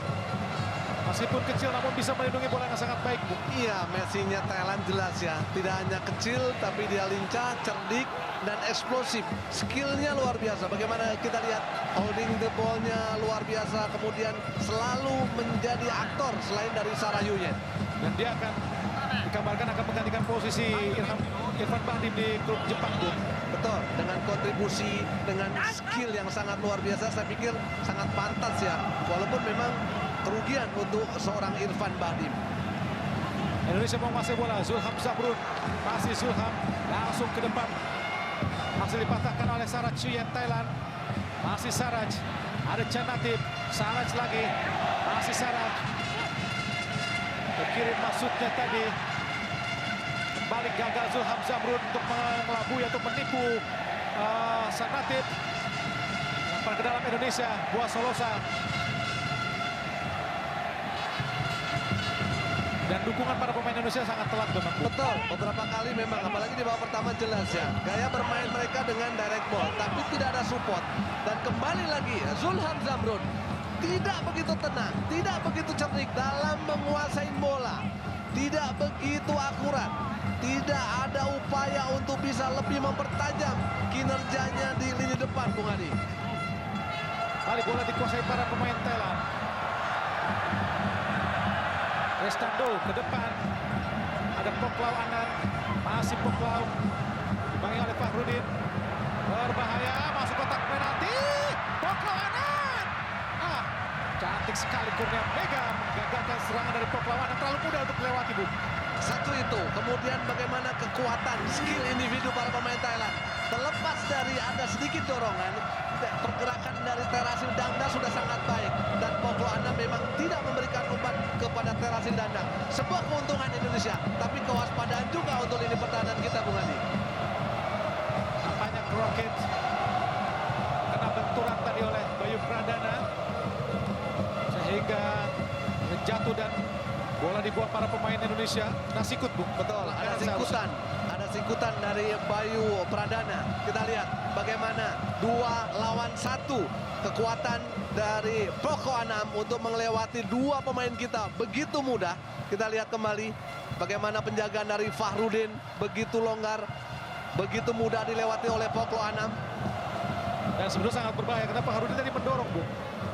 Meskipun kecil namun bisa melindungi bola yang sangat baik, Bu. Iya, Messi-nya Thailand jelas ya. Tidak hanya kecil tapi dia lincah, cerdik, dan eksplosif. Skillnya luar biasa. Bagaimana kita lihat holding the ball-nya luar biasa. Kemudian selalu menjadi aktor selain dari Sarahyunya. Dan dia akan dikabarkan akan menggantikan posisi Irfan Bahdim di klub Jepang, Bu. Betul, dengan kontribusi, dengan skill yang sangat luar biasa, saya pikir sangat pantas ya. Walaupun memang kerugian untuk seorang Irfan Bahdim. Indonesia menguasai bola. Zulham Zamrun. Masih Zulham. Langsung ke depan. Masih dipatahkan oleh Saraj Suyen Thailand. Masih Saraj. Ada Canatip. Saraj lagi. Masih Saraj. Terkirim maksudnya tadi. Kembali gagal Zulham Zamrun untuk mengelabui atau menipu Canatip. Lempar ke dalam Indonesia. Boas Solosa. Dan dukungan para pemain Indonesia sangat telat memang. Betul, beberapa kali memang, apalagi di babak pertama jelas ya. Gaya bermain mereka dengan direct ball, tapi tidak ada support. Dan kembali lagi, Zulham Zamrun tidak begitu tenang, tidak begitu cerdik dalam menguasai bola. Tidak begitu akurat. Tidak ada upaya untuk bisa lebih mempertajam kinerjanya di lini depan, Bung Adi. Kali bola dikuasai para pemain Thailand. Restando ke depan. Ada Poklau Anan. Masih Poklau. Dibangi oleh Fahrudin. Berbahaya. Masuk kotak penalti. Poklau Anan. Cantik sekali Kurnia Mega menggagalkan serangan dari Poklau Anan. Terlalu mudah untuk melewati, Bu. Satu itu. Kemudian bagaimana kekuatan, skill individu para pemain Thailand. Terlepas dari ada sedikit dorongan, pergerakan dari Terasil Dangda sudah sangat baik. Dan Poklo Anam memang tidak memberikan umpan kepada Terasil Dangda. Sebuah keuntungan Indonesia, tapi kewaspadaan juga untuk lini pertahanan kita, Bung Adi. Nampaknya Crockett kena benturan tadi oleh Bayu Pradana. Sehingga jatuh dan bola dibuang para pemain Indonesia. Nah, sikut, Bung. Betul, ada singkutan. Ada singkutan dari Bayu Pradana. Kita lihat bagaimana 2 lawan 1 kekuatan dari Poklo Anam untuk melewati 2 pemain kita begitu mudah. Kita lihat kembali bagaimana penjagaan dari Fahrudin begitu longgar, begitu mudah dilewati oleh Poklo Anam. Dan sebenarnya sangat berbahaya. Kenapa Fahrudin tadi mendorong, Bung?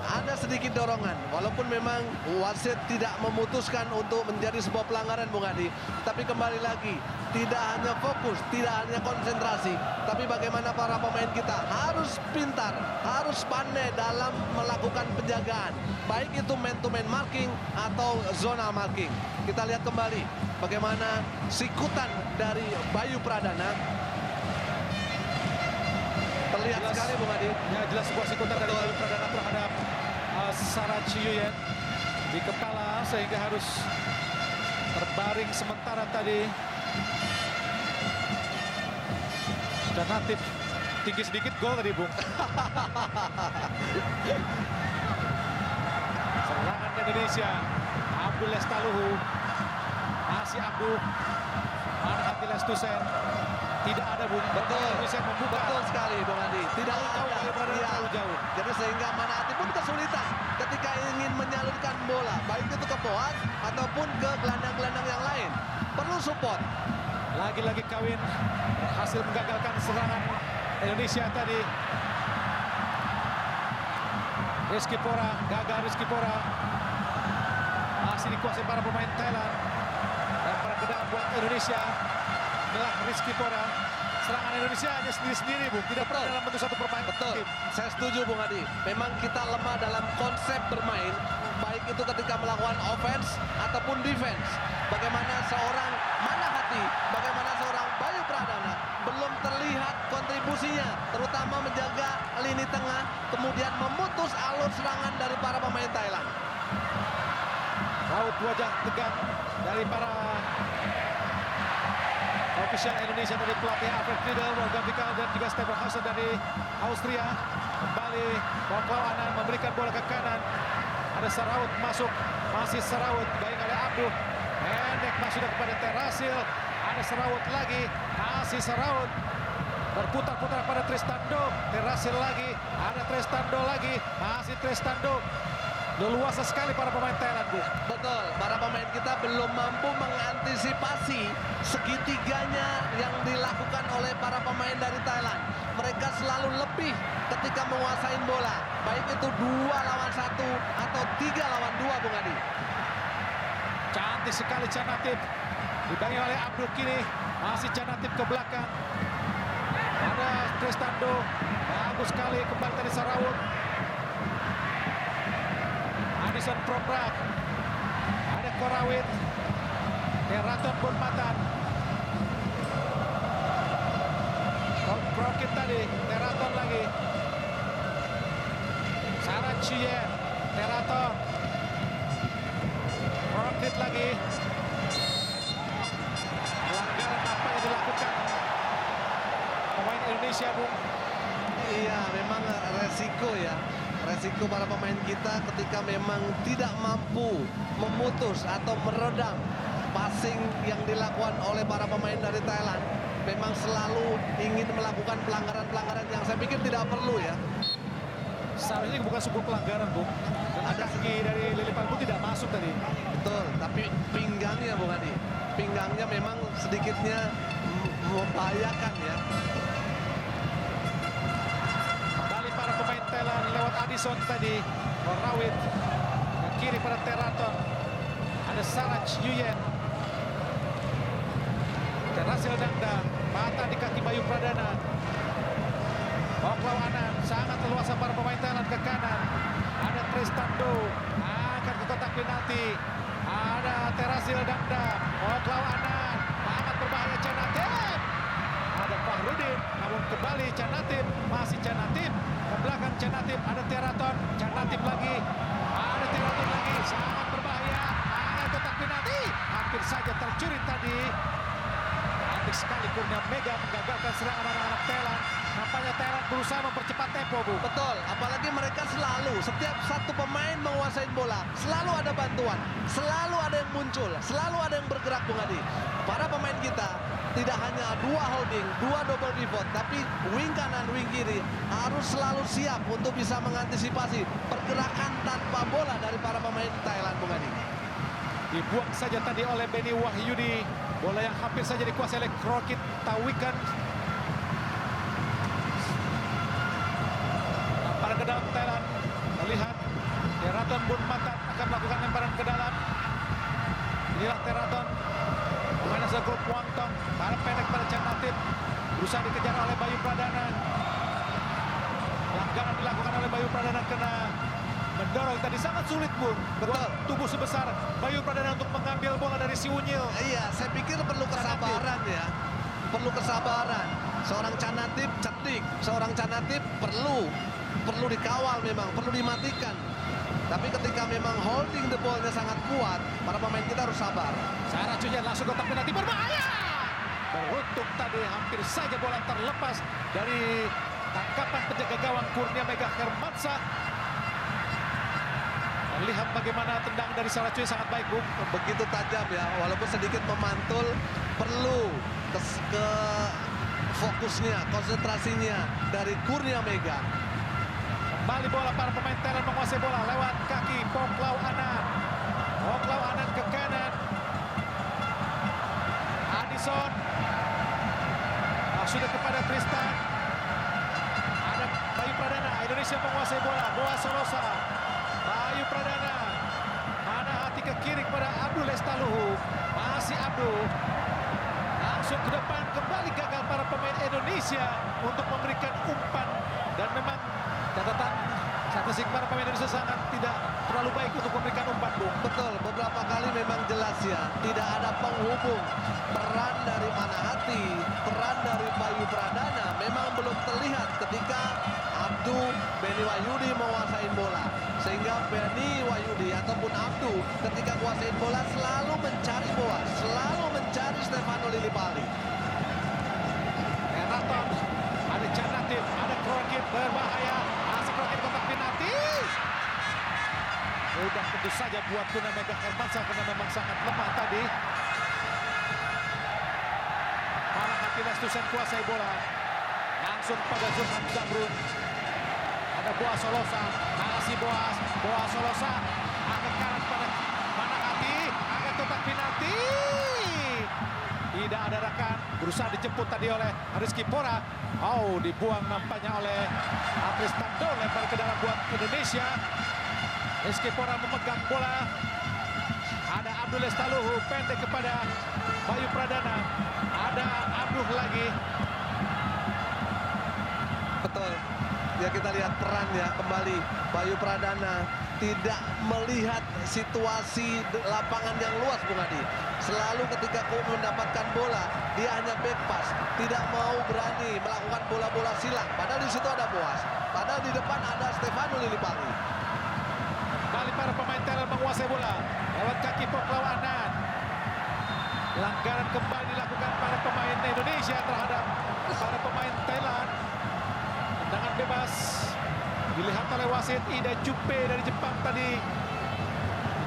Ada sedikit dorongan, walaupun memang wasit tidak memutuskan untuk menjadi sebuah pelanggaran, Bung Adi. Tapi kembali lagi, tidak hanya fokus, tidak hanya konsentrasi, tapi bagaimana para pemain kita harus pintar, harus pandai dalam melakukan penjagaan. Baik itu man-to-man marking atau zonal marking. Kita lihat kembali bagaimana sikutan dari Bayu Pradana. Terlihat Jelas. sekali, Bung Adi. Ya, jelas sebuah sikutan dari Bayu Pradana terhadap Sarah Chiyuyen di kepala, sehingga harus terbaring sementara tadi. Alternatif tinggi sedikit gol tadi, Bung. Serangan Indonesia, Abdul Lestaluhu, masih Abdul, Manhati Lestusen. Tidak ada, Bung. Betul, Bisa membuka. betul sekali, Bung Adi. Tidak Terlalu jauh, ada. Bayu Pradana Iya. terlalu jauh. Jadi sehingga Manhati pun kesulitan ketika ingin menyalurkan bola, baik itu ke Boaz ataupun ke gelandang-gelandang yang lain. Perlu support. Lagi-lagi Kawin berhasil menggagalkan serangan Indonesia tadi. Rizky Pora, gagal Rizky Pora. Masih dikuasai para pemain Thailand. Dan para gedang buat Indonesia adalah Rizky Pora. Serangan Indonesia hanya sendiri-sendiri, Bung. Tidak pernah dalam bentuk satu permainan. Betul, saya setuju, Bung Adi. Memang kita lemah dalam konsep bermain, baik itu ketika melakukan offense ataupun defense. Bagaimana seorang Manhati, bagaimana seorang Bayu Pradana belum terlihat kontribusinya, terutama menjaga lini tengah, kemudian memutus alur serangan dari para pemain Thailand. Raut wajah tegang dari para ofisial Indonesia, dari pelatih Alfred Riedel, Wolfgang Vikal, dan juga Stefan Hauser dari Austria. Kembali Poklo Anam memberikan bola ke kanan. Ada Saraut masuk, masih Saraut dibayang oleh Abduh. Pendek masuk kepada Terasil. Ada Saraut lagi, masih Saraut. Berputar-putar pada Tristando. Terasil lagi, ada Tristando lagi, masih Tristando. Leluasa sekali para pemain Thailand, Bu. Betul, para pemain kita belum mampu mengantisipasi segitiganya yang dilakukan oleh para pemain dari Thailand. Mereka selalu lebih ketika menguasai bola, baik itu 2 lawan 1 atau 3 lawan 2, Bung Adi. Cantik sekali Canatip. Dibangi oleh Abdul kini. Masih Canatip ke belakang. Ada Tristando. Bagus sekali kembali dari Saraut. Adison Proprak. Ada Korawit. Teraton Bonmatan. Crockett tadi. Teraton lagi. Sarah Chiyuyen. Teraton. Crockett lagi. Pelanggaran apa yang dilakukan pemain Indonesia, Bung? Iya, memang resiko ya. Resiko para pemain kita ketika memang tidak mampu memutus atau meredam passing yang dilakukan oleh para pemain dari Thailand. Memang selalu ingin melakukan pelanggaran-pelanggaran yang saya pikir tidak perlu ya. Seharusnya ini bukan sebuah pelanggaran, Bung. Dan ada kaki dari Lilipan pun tidak masuk tadi. Betul, tapi pinggangnya, Bung Adi. Pinggangnya memang sedikitnya membahayakan ya. Kembali para pemain Thailand lewat Adison tadi. Korawit. Ke kiri pada Teraton. Ada Sarah Chiyuyen. Terasil Dangda. Mata di kaki Bayu Pradana. Poklo Anam. Sangat leluasa para pemain Thailand ke kanan. Ada Tristando. Akan ke kotak penalti. Ada Terasil Dangda. Poklo Anam. Sangat berbahaya Canatip. Ada Fahrudin. Namun kembali Canatip. Masih Canatip. Ke belakang Cantik sekali Kurnia Mega menggagalkan serangan anak-anak Thailand. Nampaknya Thailand berusaha mempercepat tempo, Bu. Betul, apalagi mereka selalu, setiap satu pemain menguasai bola, selalu ada bantuan, selalu ada yang muncul, selalu ada yang bergerak, Bung Adi. Para pemain kita tidak hanya dua holding, dua double pivot, tapi wing kanan, wing kiri harus selalu siap untuk bisa mengantisipasi pergerakan tanpa bola dari para pemain Thailand, Bung Adi. Dibuang saja tadi oleh Benny Wahyudi. Bola yang hampir saja dikuasai oleh Krokit Tawikan. Lemparan ke dalam Thailand. Terlihat Teraton Bunmatan akan melakukan lemparan ke dalam. Inilah Teraton. Pemain asal grup Wangtong. Tarik pendek pada Chan Natip. Berusaha dikejar oleh Bayu Pradana. Pelanggaran dilakukan oleh Bayu Pradana kena mendorong tadi, sangat sulit, Bung. Betul. Tubuh sebesar Bayu Pradana untuk mengambil bola dari si Unyil. Iya, saya pikir perlu kesabaran ya. Perlu kesabaran. Seorang Canatip cerdik, seorang Canatip perlu dikawal memang, perlu dimatikan. Tapi ketika memang holding the ball-nya sangat kuat, para pemain kita harus sabar. Sarah Cuyan langsung kotak penalti, berbahaya. Beruntung tadi hampir saja bola terlepas dari tangkapan penjaga gawang Kurnia Mega Hermansyah. Lihat bagaimana tendang dari Sarah Cuy sangat baik, Bung. Begitu tajam ya, walaupun sedikit memantul, perlu ke fokusnya, konsentrasinya dari Kurnia Mega. Kembali bola, para pemain Thailand menguasai bola lewat kaki Poklau Anand. Poklau Anand ke kanan. Addison. Sudah kepada Tristan. Ada Bayu Pradana. Indonesia menguasai bola. Boa Solosa. Bayu Pradana. Mana hati ke kiri kepada Abdul Lestaluhu. Masih Abdul. Langsung ke depan. Kembali gagal para pemain Indonesia untuk memberikan umpan. Dan memang catatan statistik para pemain Indonesia sangat tidak terlalu baik untuk memberikan umpan, Bung. Betul, beberapa kali memang jelas ya, tidak ada penghubung. Peran dari Manahati, peran dari Bayu Pradana memang belum terlihat ketika Abdul Benny Wahyudi menguasai bola. Sehingga Benny Wahyudi ataupun Abdul ketika kuasain bola selalu mencari bola, selalu mencari Stefano Lillipali. Teraton, ada Chan Natip, ada Krokit, berbahaya. Masih Krokit kotak penalti. Udah tentu saja buat Kurnia Mega Hermansyah karena memang sangat lemah tadi. Manahati Lestusen kuasai bola. Langsung pada Zulham Zamrun. Ada Boa Solosa, masih Boa Solosa. Angkat kanan pada Manahati, angkat kotak penalti. Tidak ada rekan, berusaha dijemput tadi oleh Rizky Pora. Oh, dibuang nampaknya oleh Tristan Do, lempar ke dalam buat Indonesia. Rizky Pora memegang bola. Ada Abdul Lestaluhu, pendek kepada Bayu Pradana. Ada Abdul lagi. Betul. Ya, kita lihat peran ya kembali Bayu Pradana tidak melihat situasi lapangan yang luas, Bung Adi. Selalu ketika mendapatkan bola, dia hanya back pass, tidak mau berani melakukan bola-bola silang. Padahal di situ ada Boas, padahal di depan ada Stefano Lillipali. Kembali para pemain Thailand menguasai bola lewat kaki Poklau Anand. Pelanggaran kembali dilakukan para pemain Indonesia terhadap para pemain Thailand. Tendangan bebas dilihat oleh wasit Ida Juppe dari Jepang tadi.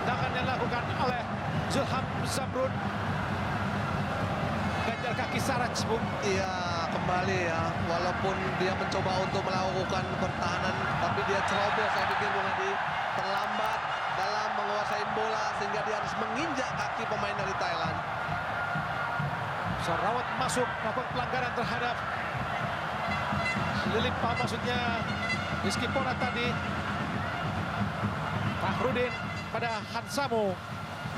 Tendangan yang dilakukan oleh Zulham Zamrun. Ganjar kaki Saraj, Bung. Iya, kembali ya. Walaupun dia mencoba untuk melakukan pertahanan, tapi dia ceroboh, saya pikir, Bung Adi. Terlambat dalam menguasai bola sehingga dia harus menginjak kaki pemain dari Thailand. Sarawat masuk melakukan pelanggaran terhadap Lillipali, maksudnya Rizky Pora tadi. Fahrudin pada Hansamu.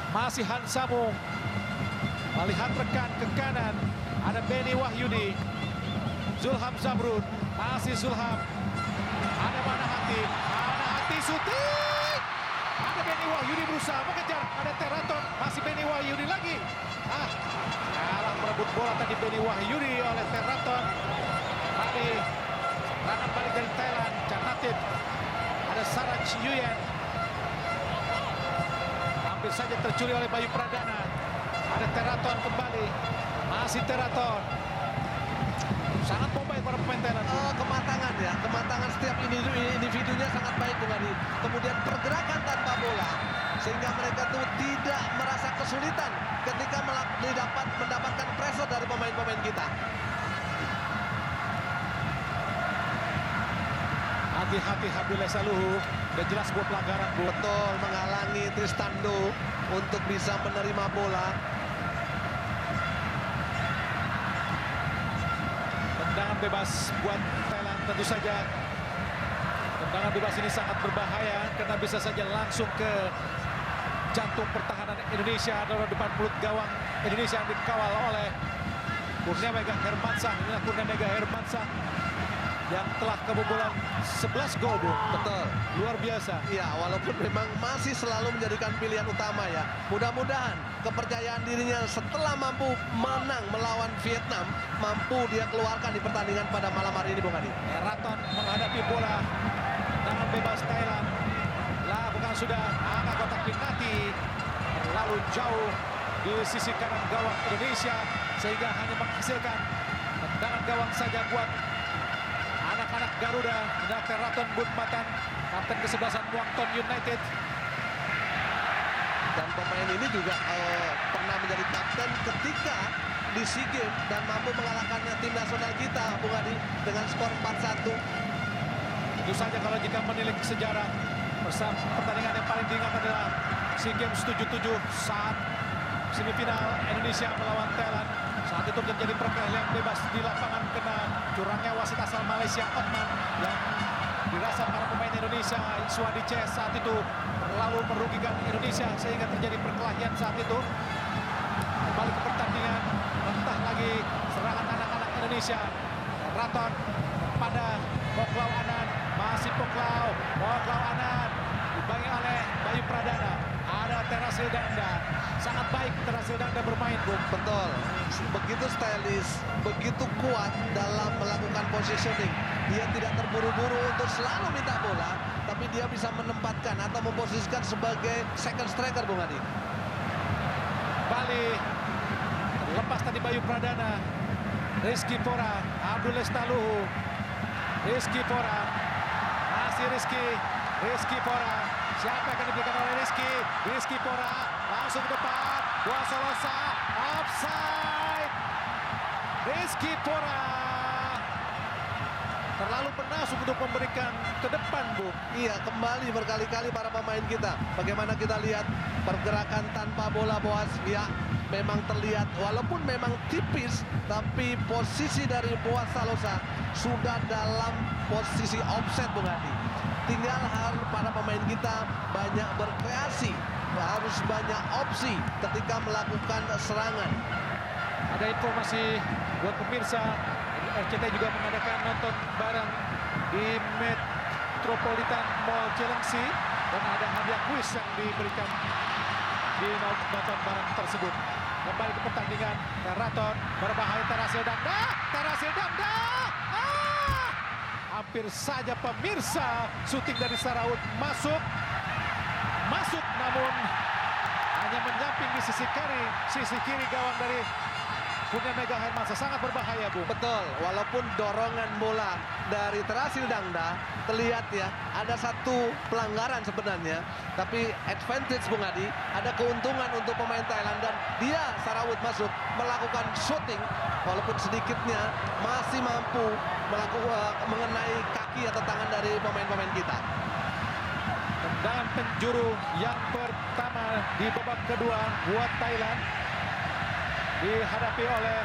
Masih Hansamu. Melihat rekan ke kanan. Ada Benny Wahyudi. Zulham Zamrun. Masih Zulham. Ada Manahati. Manahati syuting. Ada Benny Wahyudi berusaha mengejar. Ada Teraton. Masih Benny Wahyudi lagi. Kalah merebut bola tadi Benny Wahyudi oleh Teraton. Tadi serangan balik dari Thailand. Chan Natip. Ada Saraj Yuyen. Hampir saja tercuri oleh Bayu Pradana. Ada Teraton kembali. Masih Teraton. Sangat mobile para pemain Thailand. Kematangan ya, kematangan setiap individunya sangat baik Bung Adi. Kemudian pergerakan tanpa bola sehingga mereka tuh tidak merasa kesulitan ketika mendapatkan pressure dari pemain-pemain kita. Hati-hati Abdullah Saluhu, dan jelas buat pelanggaran Bu. Betul, menghalangi Tristando untuk bisa menerima bola. Tendangan bebas buat Thailand tentu saja. Tendangan bebas ini sangat berbahaya karena bisa saja langsung ke jantung pertahanan Indonesia dalam depan mulut gawang Indonesia yang dikawal oleh Kurniawan Hermansyah. Inilah Kurniawan Hermansyah yang telah kebobolan 11 gol, Bu. Betul. Luar biasa. Ya, walaupun memang masih selalu menjadikan pilihan utama ya. Mudah-mudahan kepercayaan dirinya setelah mampu menang melawan Vietnam, mampu dia keluarkan di pertandingan pada malam hari ini, Bung Adi. Raton menghadapi bola. Tendangan bebas Thailand. Lakukan sudah angka kotak penalti. Terlalu jauh di sisi kanan gawang Indonesia sehingga hanya menghasilkan tendangan gawang saja buat anak-anak Garuda. Teraton Budmatan, kapten kesebelasan Muangthong United. Dan pemain ini juga pernah menjadi kapten ketika di SEA Games dan mampu mengalahkannya tim nasional kita, Bung Adi, dengan skor 4-1. Tentu saja kalau jika menilik sejarah, pertandingan yang paling diingat adalah SEA Games 77 saat semifinal Indonesia melawan Thailand. Saat itu terjadi perkelahian bebas di lapangan kena curangnya wasit asal Malaysia Otman yang dirasa para pemain Indonesia Swadi Ches saat itu terlalu merugikan Indonesia sehingga terjadi perkelahian saat itu. Kembali ke pertandingan, mentah lagi serangan anak-anak Indonesia. Raton pada Poklau Anand, masih Poklau Anand dibangi oleh Bayu Pradana. Ada Terasil Dangda, sangat baik Terasil Dangda bermain, Bung. Betul, begitu stylish, begitu kuat dalam melakukan positioning. Dia tidak terburu-buru untuk selalu minta bola, tapi dia bisa menempatkan atau memposisikan sebagai second striker, Bung Adi. Bali, lepas tadi Bayu Pradana, Rizky Pora, Abdul Lestaluhu, Rizky Pora, masih Rizky Pora. Siapa yang akan diberikan oleh Rizky Pora, langsung ke depan, Buasolosa, offside. Rizky Pora terlalu bernasuk untuk memberikan ke depan, Bu. Iya, kembali berkali-kali para pemain kita. Bagaimana kita lihat pergerakan tanpa bola, Boas. Ya, memang terlihat walaupun memang tipis, tapi posisi dari Buasolosa sudah dalam posisi offset, Bung Adi. Tinggal harus para pemain kita banyak berkreasi, harus banyak opsi ketika melakukan serangan. Ada informasi buat pemirsa, RCTI juga mengadakan nonton bareng di Metropolitan Mall Cilengsi dan ada hadiah kuis yang diberikan di nonton bareng tersebut. Kembali ke pertandingan, Teraton berbahaya, Terasil Dangda. Hampir saja pemirsa, syuting dari Saraut masuk namun hanya menyamping di sisi kiri gawang dari Kurniawan Hermansyah. Sangat berbahaya, Bu. Betul, walaupun dorongan bola dari Terasil Dangda terlihat ya, ada satu pelanggaran sebenarnya, tapi advantage, Bung Adi, ada keuntungan untuk pemain Thailand dan dia Sarawut masuk melakukan shooting walaupun sedikitnya masih mampu mengenai kaki atau tangan dari pemain-pemain kita. Tendangan penjuru yang pertama di babak kedua buat Thailand dihadapi oleh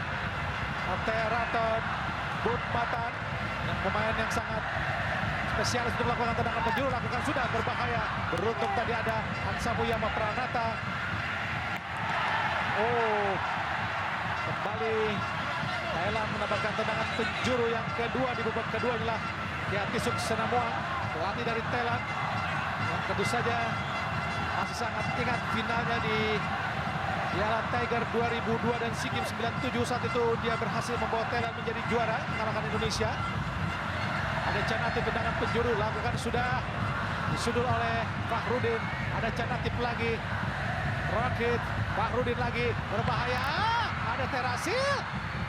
Teraton Budmatan, yang pemain yang sangat spesialis untuk melakukan tendangan penjuru, lakukan sudah berbahaya. Beruntung tadi ada Hansamuyama Pranata. Kembali Thailand menambahkan tendangan penjuru yang kedua di babak kedua. Inilah Kiatisuk Senamuang, pelatih dari Thailand, yang tentu saja masih sangat ingat finalnya di Piala Tiger 2002 dan SEA Games 97. Saat itu dia berhasil membawa Thailand menjadi juara, mengalahkan Indonesia. Ada Canatip, tendangan penjuru, lakukan sudah, disudul oleh Fahrudin. Ada Canatip lagi, Rocket, Fahrudin lagi, berbahaya. Ada Terasil,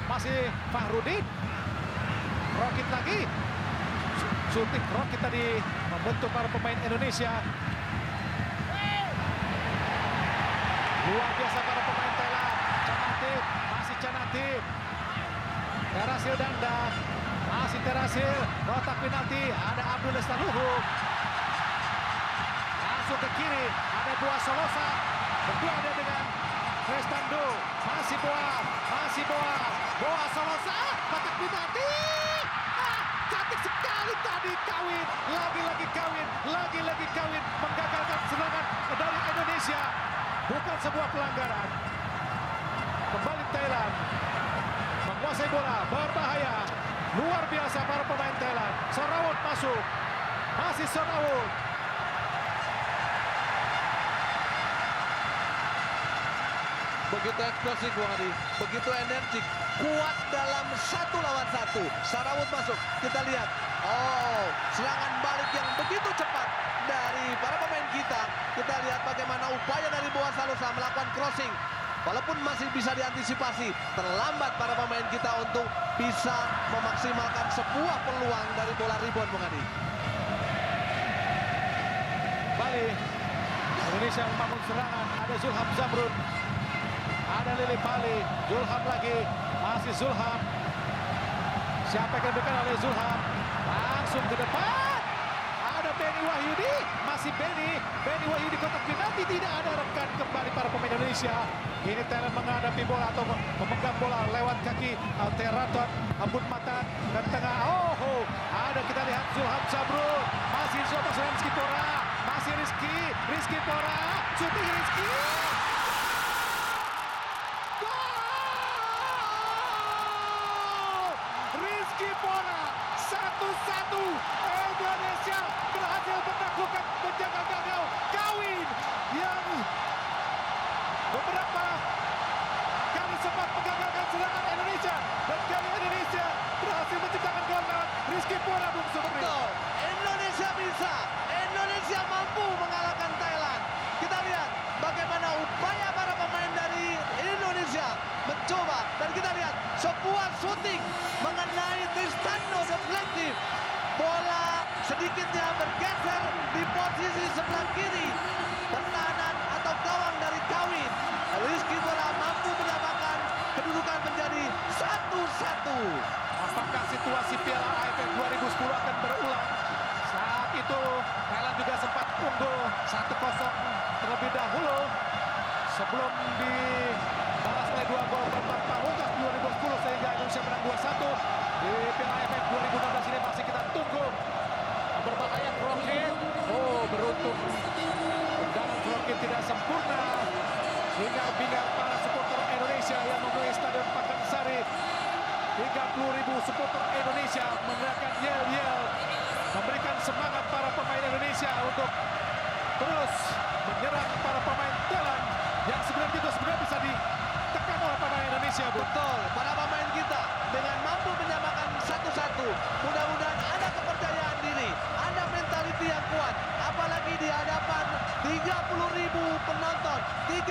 masih Fahrudin. Rokit lagi. Shooting Rokit tadi membentuk para pemain Indonesia. Luar biasa para pemain Thailand. Canatip, masih Canatip. Terasil Dangda, masih Terasil. Kotak penalti, ada Abdul Lestaluhu. Langsung ke kiri, ada Boa Solosa. Berdua ada dengan Cristando. Masih Boa Solosa. Kotak penalti. Cantik sekali tadi Kawin. Lagi-lagi Kawin menggagalkan serangan dari Indonesia. Bukan sebuah pelanggaran. Kembali Thailand menguasai bola, berbahaya. Luar biasa para pemain Thailand. Sorawut masuk. Masih Sorawut. Begitu eksplosif Bung Adi, begitu energik, kuat dalam 1 lawan 1. Sarawut masuk, kita lihat. Oh, serangan balik yang begitu cepat dari para pemain kita. Kita lihat bagaimana upaya dari Boa Salosa melakukan crossing. Walaupun masih bisa diantisipasi, terlambat para pemain kita untuk bisa memaksimalkan sebuah peluang dari bola rebound Bung Adi. Bali, Indonesia membangun serangan. Ada Zulham Zamrun. Ada Lili Pali, Zulham lagi, masih Zulham. Siapa yang diberikan oleh Zulham? Langsung ke depan. Ada Benny Wahyudi, masih Benny Wahyudi kotak penalti, tidak ada rekan kembali para pemain Indonesia. Ini Thailand menghadapi bola atau memegang bola lewat kaki Teraton, Ambut Matan dan tengah. Oh, ada kita lihat Zulham Zamrun, masih Zulham Rizky Pora, masih Rizky Pora, shooting Rizky. Pora 1-1. Indonesia berhasil menaklukkan penjaga gawang Kawin yang beberapa kali sempat menggagalkan serangan Indonesia, dan kali Indonesia berhasil menciptakan gol lewat Rizky Pora. Betul, Indonesia bisa, Indonesia mampu mengalahkan Thailand. Kita lihat bagaimana upaya para pemain dari Indonesia mencoba, dan kita lihat sebuah shooting mengenai Cristando deflective. Bola sedikitnya bergeser di posisi sebelah kiri pertahanan atau gawang dari Kawin. Rizky Pora mampu menyamakan kedudukan menjadi 1-1. Apakah situasi Piala AFF 2010 akan berulang? Saat itu Thailand juga sempat unggul 1-0 terlebih dahulu sebelum dibalas oleh 2 gol perempat pamungkas 2010 sehingga Indonesia menang 2-1. Di Piala AFF 2016 ini masih kita tunggu. Berbahaya Rokit. Oh, beruntung tendangan Rokit tidak sempurna. Hingar-bingar para supporter Indonesia yang memenuhi Stadion Pakansari. 30.000 supporter Indonesia meneriakkan yel-yel, memberikan semangat para pemain Indonesia untuk terus menyerang para pemain Thailand yang sebenarnya bisa ditekan oleh pemain Indonesia. Betul, para pemain kita dengan mampu menyamakan 1-1. Mudah-mudahan ada kepercayaan diri, ada mentaliti yang kuat, apalagi di hadapan 30.000 penonton, 30.000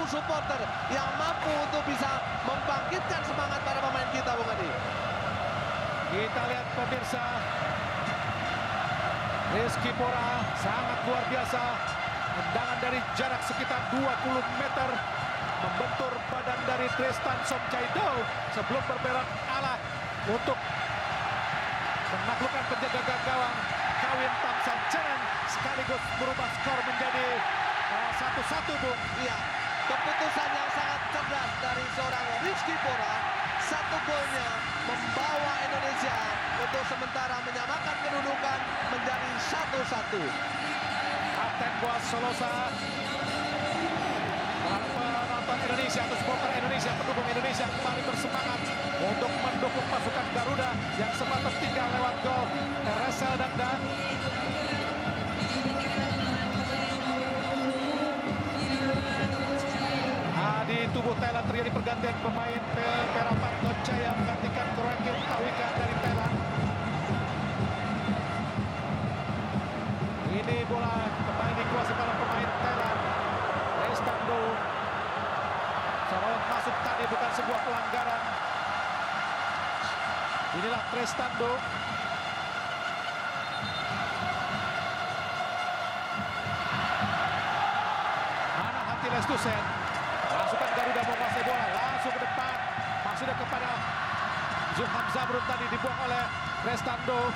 supporter yang mampu untuk bisa membangkitkan semangat para pemain kita, Bung Adi. Kita lihat pemirsa, Rizky Pora sangat luar biasa. Tendangan dari jarak sekitar 20 meter membentur badan dari Tristan Somchaido sebelum berbelok arah untuk menaklukkan penjaga gawang Kawin Tamsanchen, sekaligus merubah skor menjadi 1-1, Bung. Iya, keputusan yang sangat cerdas dari seorang Rizky Pora. 1 golnya membawa Indonesia untuk sementara menyamakan kedudukan menjadi 1-1. Kapten Boa Solosa, penonton Indonesia atau supporter Indonesia, pendukung Indonesia kembali bersemangat untuk mendukung pasukan Garuda yang sempat tertinggal lewat gol Terasil Dangda. Di tubuh Thailand terjadi pergantian pemain. Perapat Koncaya menggantikan Kurakil Tawika dari Thailand. Ini bola kembali dikuasai oleh pemain Thailand. Cristando Sarawak masuk tadi bukan sebuah pelanggaran. Inilah Trestando. Mana hati Lestusen. Masukkan Garuda menguasai bola. Langsung ke depan. Maksudnya kepada Zulham Zamrud tadi dibuang oleh Trestando.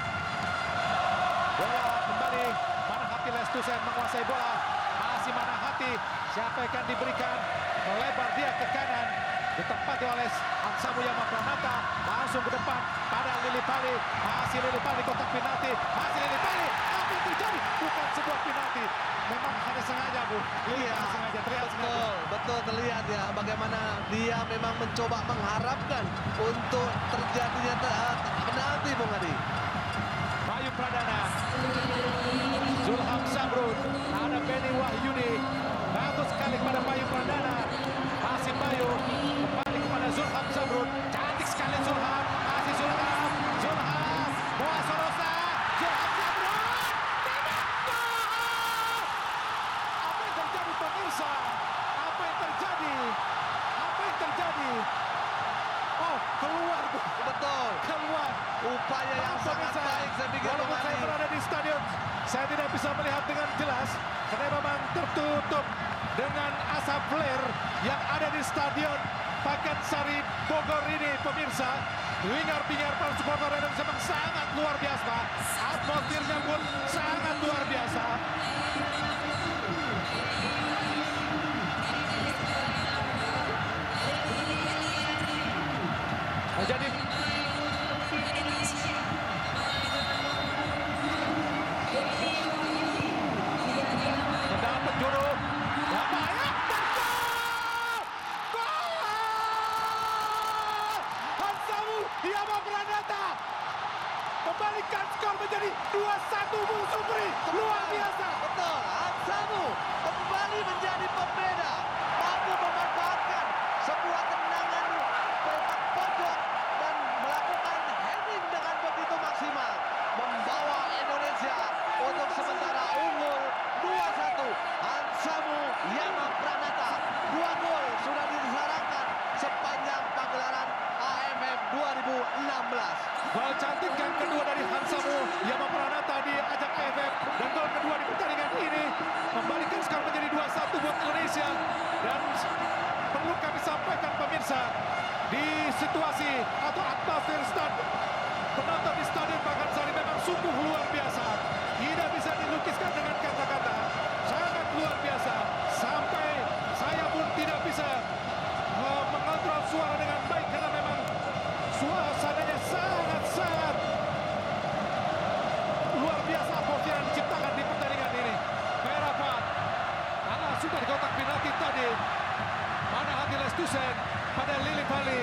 Bola kembali. Mana hati Lestusen menguasai bola. Masih mana hati. Siapa yang akan diberikan. Melebar dia ke kanan. Ditempati oleh Hansamu Yama Pranata. Langsung ke depan pada Lili Pali. Masih Lili Pali kotak penalti. Masih Lili Pali. Apa yang terjadi? Bukan sebuah penalti. Memang hanya sengaja, Bu. Iya, Sengaja, terlihat sengaja. betul terlihat ya bagaimana dia memang mencoba mengharapkan untuk terjadinya penalti, Bung Adi. Bayu Pradana. Zulham Zamrud. Ada Benny Wahyudi. Bagus sekali kepada Bayu Pradana. Masih Bayu. Kembali kepada Zulham Zamrud. Cantik sekali Zulham. Masih Zulham. Zulham. Boa Sorosa. Zulham Zamrud. Apa yang terjadi pemirsa? Apa yang terjadi? Apa yang terjadi? Oh, keluar. Betul. Keluar. Upaya yang sangat Pemirsa, baik saya pikir, Bung walaupun saya Adi. berada di stadion, saya tidak bisa melihat dengan jelas karena memang tertutup dengan asap flare yang ada di stadion Pakansari Bogor ini, pemirsa. Hingar-bingar para supporter Indonesia memang sangat luar biasa. Atmosfernya pun sangat luar biasa. Jadi tendangan penjuru. Bahaya dan gol! Gol! Hansamu Yama Pranata kembalikan skor menjadi 2-1, Bung Supri. Luar biasa. Betul, Hansamu kembali menjadi pembeda. Mampu memanfaatkan sebuah tendangan petak pojok dan melakukan heading dengan begitu maksimal. Membawa Indonesia untuk sementara unggul 2-1. Hansamu Yama Pranata. 2 gol sudah disyaratkan sepanjang pagelaran AFF 2016. Gol cantik yang kedua dari Hansamu Yama Pranata di ajang AFF dan gol kedua di pertandingan ini membalikan skor menjadi 2-1 buat Indonesia. Dan perlu kami sampaikan pemirsa, di situasi atau atmosfer stadion, penonton di Stadion Pakansari memang sungguh luar biasa. Tidak bisa dilukiskan dengan kata-kata. Sangat luar biasa. Sampai saya pun tidak bisa mengontrol suara dengan baik karena memang suasananya sangat-sangat luar biasa atmosfer yang diciptakan di pertandingan ini. Merapat. Sudah di kotak penalti tadi. Mana hati Lestusen pada Lili Pali.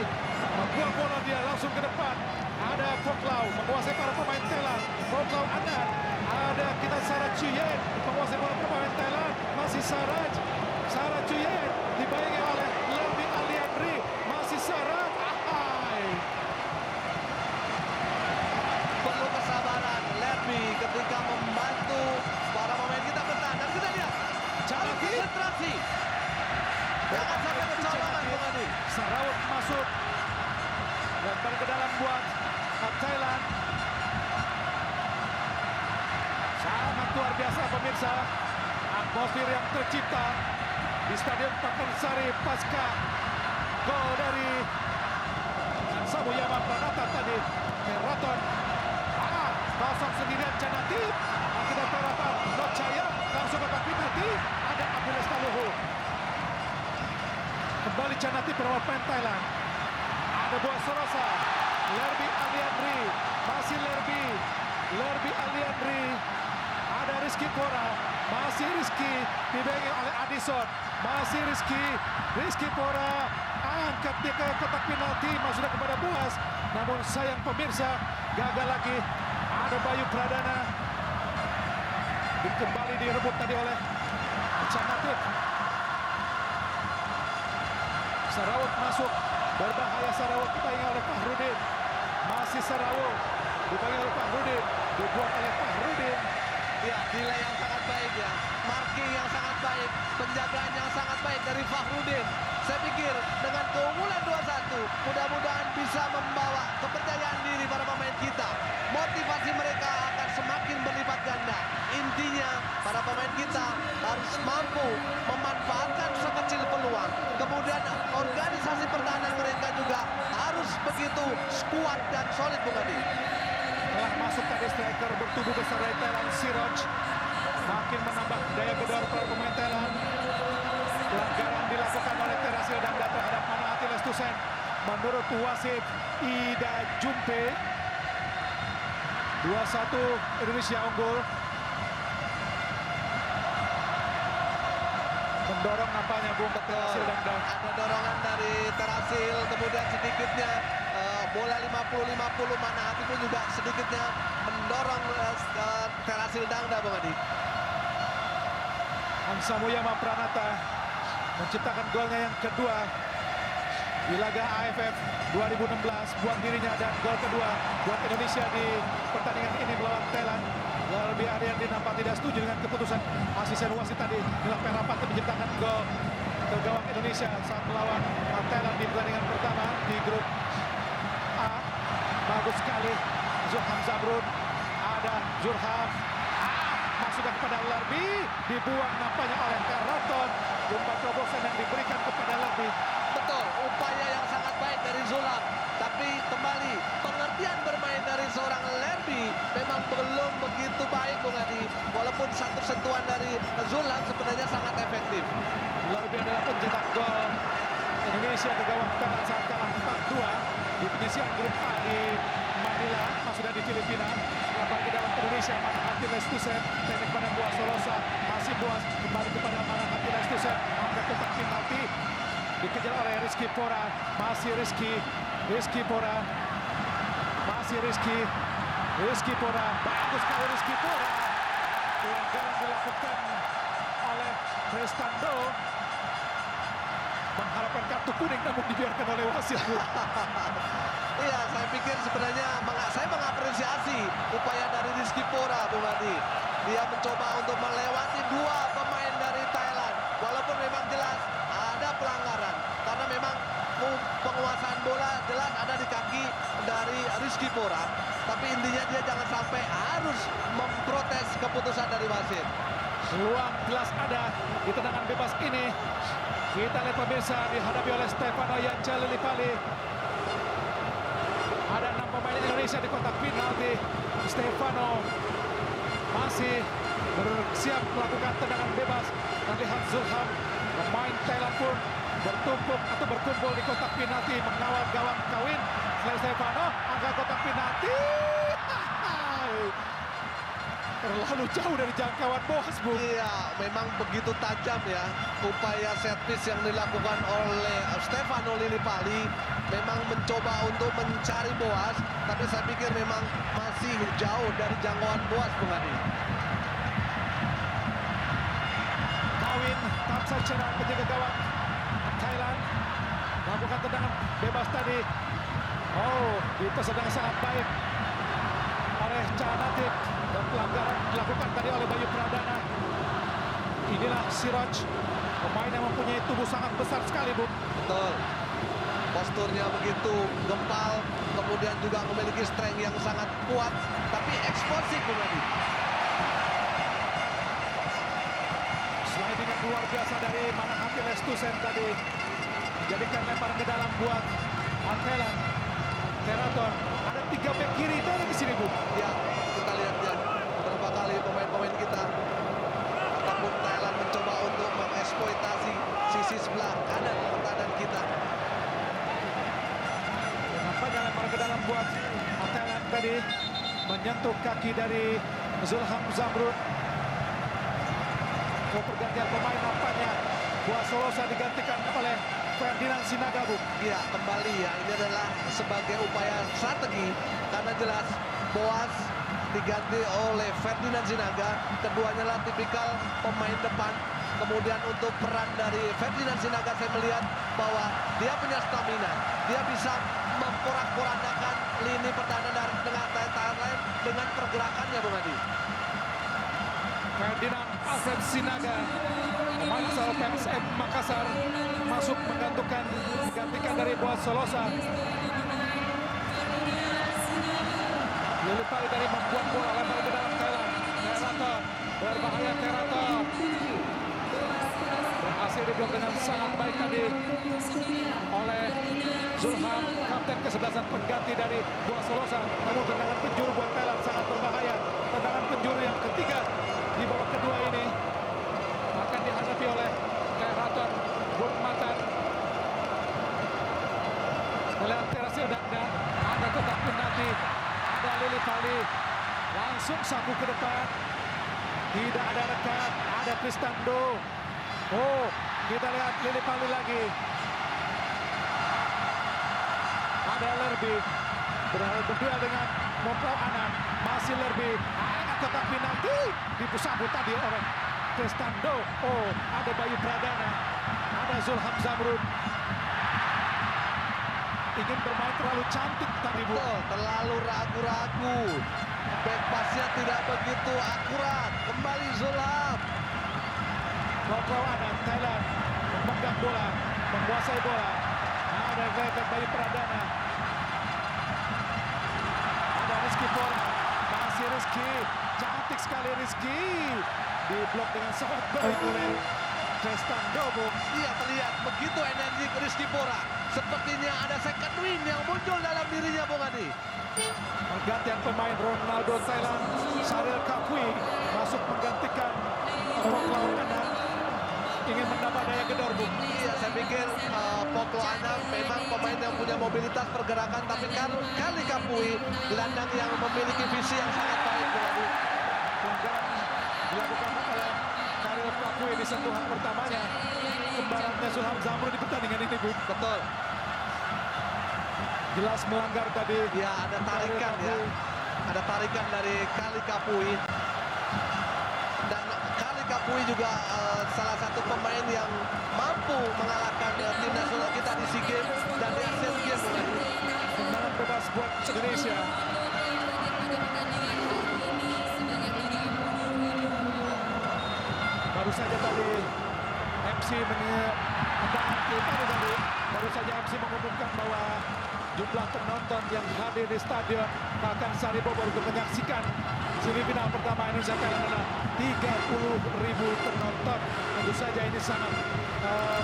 Membuang bola dia langsung ke depan. Ada Foklau menguasai para pemain Thailand. Foklau Anand. Ada kita Sarah Chuyen menguasai bola pemain Thailand. Masih Sarah Chuyen dibayangi oleh Lerby Aliandri. Masih Sarah. Perlu kesabaran Lerby ketika membantu para pemain kita bertahan. Dan kita lihat cara konsentrasi. Jangan sampai kecolongan, Bung Adi. Sarawak masuk. Lempar ke dalam buat Thailand. Sangat luar biasa pemirsa. Atmosfer yang tercipta di Stadion Pakansari pasca gol dari Hansamu Yama Pranata tadi. Meraton. Kosong sendirian Canati. Kita Perapat Nocaya. Langsung ke penalti. Ada Abdul Estaluhu. Kembali Canati pemain Thailand. Ada Boa Sorosa. Lerby Aliandri. Masih Lerby. Lerby Aliandri. Ada Rizky Pora. Masih Rizky. Dibayangi oleh Addison. Masih Rizky. Rizky Pora. Angkat dia ke kotak penalti. Masuknya kepada Boas. Namun sayang pemirsa. Gagal lagi. Ada Bayu Pradana. Kembali direbut tadi oleh Canati. Sarawak masuk. Berbahaya Sarawak dipanggil oleh Fahrudin. Masih Sarawak dipanggil oleh Fahrudin. Dibuang oleh Fahrudin. Ya, delay yang sangat baik ya. Marking yang sangat baik. Penjagaan yang sangat baik dari Fahrudin. Saya pikir dengan keunggulan 2-1, mudah-mudahan bisa membawa kepercayaan diri para pemain kita. Motivasi mereka akan semakin berlipat ganda. Intinya, para pemain kita harus mampu memanfaatkan sekecil peluang. Kemudian organisasi pertahanan mereka juga harus begitu kuat dan solid, Bung Adi. Telah masuk tadi striker bertubuh besar dari Thailand, Siroj. Makin menambah daya gedor para pemain Thailand. Pelanggaran dilakukan oleh Terasil Dangda terhadap Manahati Lestusen. Menurut wasit Ida Jumpe, 2-1 Indonesia unggul. Mendorong nampaknya Bung Terasil Dangda. Ada dorongan dari Terasil, kemudian sedikitnya bola 50-50, Manahati pun juga sedikitnya mendorong Terasil Dangda, Bung Adi. Hansa Muyama Pranata menciptakan golnya yang kedua di laga AFF 2016 buat dirinya dan gol kedua buat Indonesia di pertandingan ini melawan Thailand. Lerby Ariandi nampak tidak setuju dengan keputusan asisten wasit tadi. Inilah Perapat menciptakan gol ke gawang Indonesia saat melawan Thailand di pertandingan pertama di grup A. Bagus sekali Zulham Zamrud. Ada Zulham. Sudah kepada Lerby, dibuang nampaknya oleh Karaton. Umpan terobosan yang diberikan kepada Lerby. Betul, upaya yang sangat baik dari Zulham. Tapi kembali, pengertian bermain dari seorang Lerby memang belum begitu baik, Bung Adi. Walaupun satu sentuhan dari Zulham sebenarnya sangat efektif. Lerby adalah pencetak gol Indonesia ke gawang Thailand saat kalah 4-2 di penyisian grup A di Manila, sudah di Filipina. Lebar ke dalam Indonesia, Manahati Lestusen, pendek pada Boas Solosa, masih Boas kembali kepada Manahati Lestusen, angkat kotak penalti, dikejar oleh Rizky Pora, masih Rizky Pora, masih Rizky Pora, bagus sekali Rizky Pora. Pelanggaran dilakukan oleh Cristando, mengharapkan kartu kuning namun dibiarkan oleh wasit. Iya, saya pikir sebenarnya saya mengapresiasi upaya dari Rizky Pora, Bung Adi. Dia mencoba untuk melewati dua pemain dari Thailand. Walaupun memang jelas ada pelanggaran. Karena memang penguasaan bola jelas ada di kaki dari Rizky Pora. Tapi intinya dia jangan sampai harus memprotes keputusan dari wasit. Peluang jelas ada di tendangan bebas ini. Kita lihat pemirsa dihadapi oleh Stefano Yancelilipali. Ada 6 pemain Indonesia di kotak penalti. Stefano masih bersiap melakukan tendangan bebas. Dan lihat Zulham, pemain Thailand pun bertumpuk atau berkumpul di kotak penalti mengawal gawang kawin. Selain Stefano, angka kotak penalti. Terlalu jauh dari jangkauan Boas, Bung. Iya, memang begitu tajam ya upaya set piece yang dilakukan oleh Stefano Lillipali. Memang mencoba untuk mencari Boas, tapi saya pikir memang masih jauh dari jangkauan Boas, Bung Adi. Kawin, Tamsa Cherang penjaga gawang Thailand melakukan tendangan bebas tadi. Oh, dipesan dengan sangat baik oleh Canatit. Dan pelanggaran dilakukan tadi oleh Bayu Pradana. Inilah Siroj, pemain yang mempunyai tubuh sangat besar sekali, Bung. Betul. Posturnya begitu gempal, kemudian juga memiliki strength yang sangat kuat, tapi eksplosif, Bung Adi. Sliding yang luar biasa dari Manahati Lestusen tadi. Menjadikan lemparan ke dalam buat Thailand. Keraton, ada 3 bek kiri dari sini, Bung. Ya, kita lihat ya berapa kali pemain-pemain kita ataupun Thailand mencoba untuk mengeksploitasi sisi sebelah kanan pertahanan kita. Nampaknya lemparan ke dalam buat Thailand tadi menyentuh kaki dari Zulham Zamrud. Pergantian pemain nampaknya Boas Solosa digantikan oleh Ferdinand Sinaga, Bung. Ya, kembali ya, ini adalah sebagai upaya strategi karena jelas Boas diganti oleh Ferdinand Sinaga. Keduanya lah tipikal pemain depan. Kemudian untuk peran dari Ferdinand Sinaga saya melihat bahwa dia punya stamina. Dia bisa memporak-porandakan lini pertahanan dengan Thailand dengan pergerakannya, Bung Adi. Alfred Sinaga, pemain asal PSM Makassar, masuk menggantikan dari Boaz Solosa. Lili Pali dari membuat bola lempar ke dalam Thailand. Terator, berbahaya Terator. Berhasil diblok dengan sangat baik tadi oleh Zulham, kapten kesebelasan pengganti dari Boaz Solosa. Namun tendangan penjuru buat Thailand sangat berbahaya. Tendangan penjuru yang ketiga di babak kedua ini akan dihadapi oleh Terator Burmatan. Melihat Terasil Dagda, ada kotak penalti. Ada Lili Pali, langsung sapu ke depan. Tidak ada rekat, ada Kristando. Oh, kita lihat Lili Pali lagi. Ada Lerby, berduel dengan Moplau Anam. Masih Lerby, ada kotak penalti. Disapu tadi oleh Kristando. Oh, ada Bayu Pradana, ada Zulham Zamrud. Ingin bermain terlalu cantik tadi, Bu. Betul, terlalu ragu-ragu. Back pass-nya tidak begitu akurat. Kembali Zulham. Moplau Anam, Thailand memegang bola, menguasai bola. Ada gerakan Bayu Pradana. Ada Rizky Pora. Masih Rizky. Cantik sekali Rizky. Diblok dengan sangat baik oleh Kristando. Iya, terlihat begitu energi Rizky Pora. Sepertinya ada second wind yang muncul dalam dirinya, Bung Adi. Pergantian pemain Ronaldo Thailand, Saril Kapui masuk menggantikan Moplau Anam. Ingin menambah daya gedor, Bung. Iya, saya pikir Moplau Anam memang pemain yang punya mobilitas pergerakan, tapi kali Kapui gelandang yang memiliki visi yang sangat baik, Bung Adi. Pelanggaran dilakukan oleh Saril Kapui di sentuhan pertamanya. Kembarannya Zulham Zamrud di pertandingan ini, Bung. Betul. Jelas melanggar tadi. Ya, ada tarikan ya. Ada tarikan dari Kali Kapui. Dan Kali Kapui juga salah satu pemain yang mampu mengalahkan tim nasional kita di SEA Games dan di Asian Games. Tendangan bebas buat Indonesia. Baru saja tadi MC baru saja MC mengumumkan bahwa jumlah penonton yang hadir di Stadion Pakansari Bogor untuk menyaksikan semifinal pertama Indonesia Thailand adalah 30.000 penonton. Tentu saja ini sangat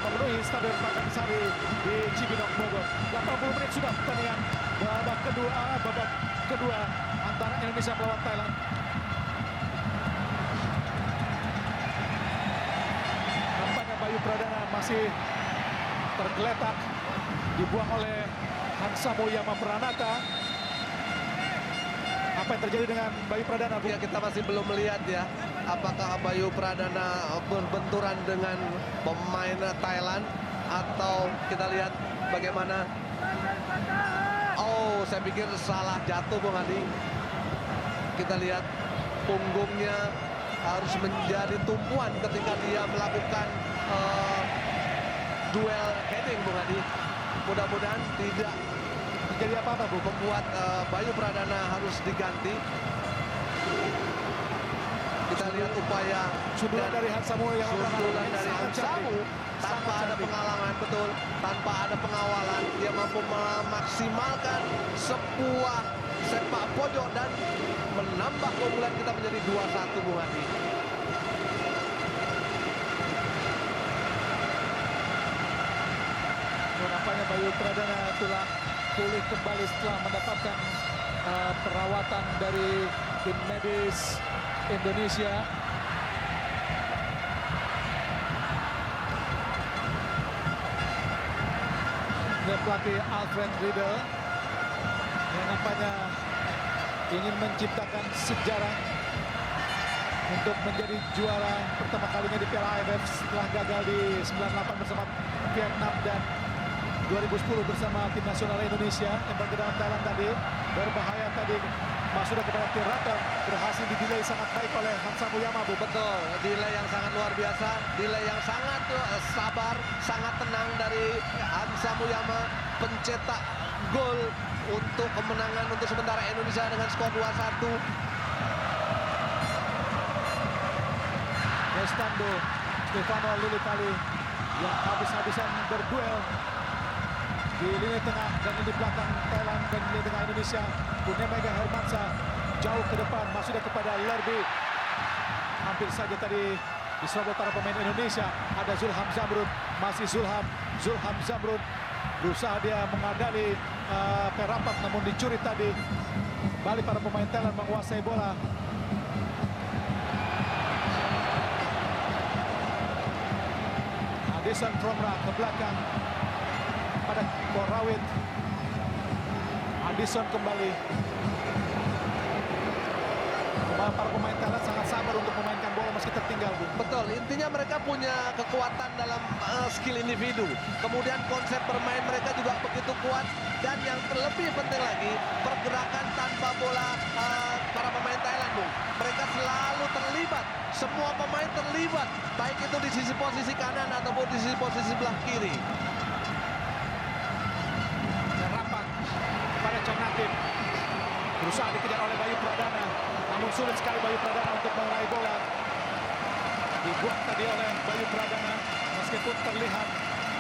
memenuhi Stadion Pakansari di Cibinong Bogor. 80 menit sudah pertandingan babak kedua antara Indonesia melawan Thailand. Nampaknya Bayu Pradana masih tergeletak, dibuang oleh Hansa Moyama Pranata. Apa yang terjadi dengan Bayu Pradana, Bu? Ya, kita masih belum melihat ya, apakah Bayu Pradana benturan dengan pemain Thailand atau kita lihat bagaimana. Oh, saya pikir salah jatuh, Bung Adi. Kita lihat punggungnya harus menjadi tumpuan ketika dia melakukan duel heading, Bung Adi. Mudah-mudahan tidak Terjadi apa-apa, Bu? membuat Bayu Pradana harus diganti. Kita lihat upaya Sundulan dari Hansa Moyama Pranata. sundulan dari Sangat Hansamu cantik. tanpa Sangat ada cantik. pengalaman, betul, tanpa ada pengawalan, dia mampu memaksimalkan sebuah sepak pojok dan menambah keunggulan kita menjadi 2-1, Bung Adi. Nampaknya Bayu Pradana telah pulih kembali setelah mendapatkan perawatan dari tim medis Indonesia. Dan pelatih Alfred Riedel yang nampaknya ingin menciptakan sejarah untuk menjadi juara pertama kalinya di Piala AFF setelah gagal di 98 bersama Vietnam dan 2010 bersama tim nasional Indonesia. Tembak ke dalam Thailand tadi berbahaya tadi, masuk kepada Terator, berhasil didelay sangat baik oleh Hansa Moyama, Bu. Betul, delay yang sangat luar biasa, delay yang sangat sabar, sangat tenang dari Hansa Moyama, pencetak gol untuk kemenangan untuk sementara Indonesia dengan skor 2-1. Dan Cristando, Stefano Lillipali yang habis-habisan berduel di lini tengah dan lini belakang Thailand dan lini tengah Indonesia. Kurnia Mega Hermansyah jauh ke depan, masuk dia kepada Lerby. Hampir saja tadi diserobot para pemain Indonesia. Ada Zulham Zamrud, masih Zulham Zamrud berusaha dia mengadali Perapat, namun dicuri tadi. Balik para pemain Thailand menguasai bola. Addison Tromra ke belakang pada Korawit. Addison kembali. Para pemain Thailand sangat sabar untuk memainkan bola meski tertinggal, Bu. Betul, intinya mereka punya kekuatan dalam skill individu. Kemudian konsep bermain mereka juga begitu kuat. Dan yang lebih penting lagi, pergerakan tanpa bola para pemain Thailand, Bung. Mereka selalu terlibat, semua pemain terlibat. Baik itu di sisi posisi kanan ataupun di sisi posisi sebelah kiri. Rapat pada Canatin. Berusaha dikejar oleh Bayu Pradana. Namun sulit sekali Bayu Pradana untuk meraih bola. Dibuang tadi oleh Bayu Pradana. Meskipun terlihat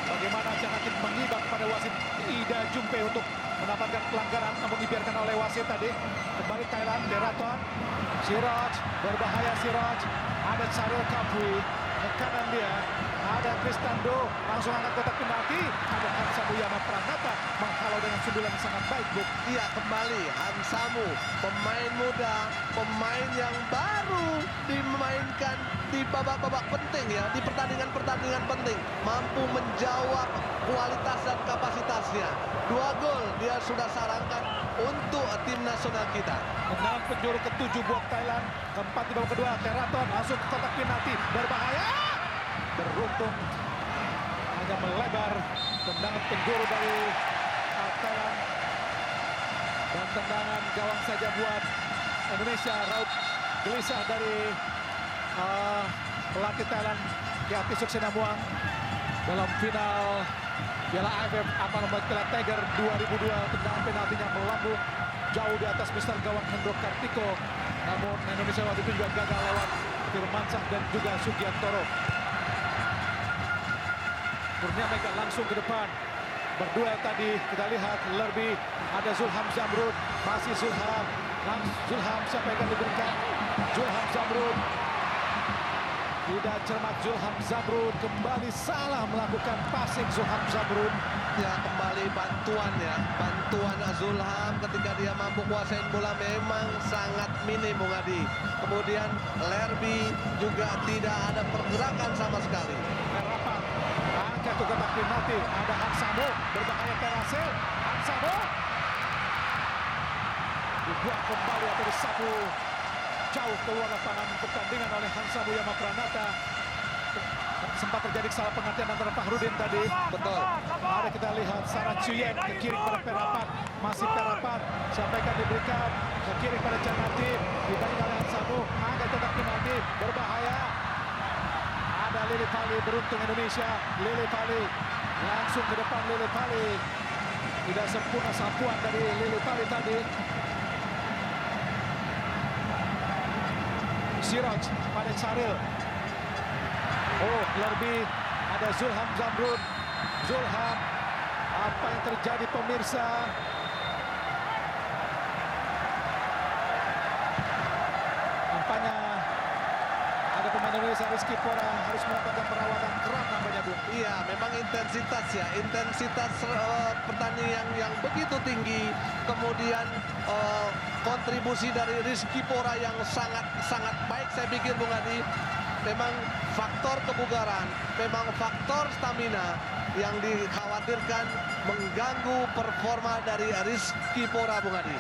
bagaimana Canatin mengibak pada wasit Ida Jumpe untuk mendapatkan pelanggaran. Namun dibiarkan oleh wasit tadi. Kembali Thailand, Deraton. Siraj, berbahaya Siraj. Ada Charil Kapui. Ke kanan dia. Ada Cristando. Langsung angkat kotak penalti. Ada Hansamuyama Pranata. Menghalau dengan sundulan yang sangat baik, Bu. Iya, kembali Hansamu, pemain muda, pemain yang baru dimainkan di babak-babak penting ya, di pertandingan-pertandingan penting, mampu menjawab kualitas dan kapasitasnya. 2 gol dia sudah sarangkan untuk tim nasional kita. Tendangan penjuru ke-7 buat Thailand. Keempat di babak kedua, Teraton langsung ke kotak penalti. Berbahaya. Beruntung hanya melebar. Tendangan penjuru dari Thailand. Dan tendangan gawang saja buat Indonesia. Raut gelisah dari pelatih Thailand, Kiati Suksinamuang, dalam final Piala AFF nomor Piala Tiger 2002. Tendangan penaltinya melambung jauh di atas Mister gawang Hendro Kartiko. Namun Indonesia waktu itu juga gagal lewat Firmansyah dan juga Sugiantoro. Kurnia Mega langsung ke depan. Berduel tadi, kita lihat Lerby, ada Zulham Zamrud, masih Zulham. Zulham, siapa yang akan diberikan? Zulham Zamrud. Tidak cermat Zulham Zamrud, kembali salah melakukan passing Zulham Zamrud. Ya, kembali bantuan ya, bantuan Zulham ketika dia mampu kuasain bola memang sangat minim, Bung Adi. Kemudian Lerby juga tidak ada pergerakan sama sekali. Rapat, angkat ke kotak penalti, ada Hansamo, berbahaya Terasil. Hansamo dibuang kembali atau disapu jauh keluar lapangan pertandingan oleh Hansamuyama Pranata. Sempat terjadi salah pengertian antara Fahrudin tadi. Betul. Ada kita lihat Sarah Chuyen ke kiri pada Perapat. Masih Perapat. Siapa yang akan diberikan ke kiri pada Canatin. Dibanding oleh Hansamu. Angkat kotak penalti. Berbahaya. Ada Lillipali. Beruntung Indonesia. Lillipali. Langsung ke depan Lillipali. Tidak sempurna sapuan dari Lillipali tadi. Siraj pada Charil. Oh, Lerby, ada Zulham Zamrud. Zulham, apa yang terjadi pemirsa? Nampaknya ada pemain Indonesia, Rizky Pora, harus mendapatkan perawatan keram nampaknya, Bu. Iya, memang intensitas ya, intensitas pertandingan yang begitu tinggi. Kemudian kontribusi dari Rizky Pora yang sangat baik saya pikir, Bung Adi. Memang faktor kebugaran, memang faktor stamina yang dikhawatirkan mengganggu performa dari Rizky Pora, Bung Adi.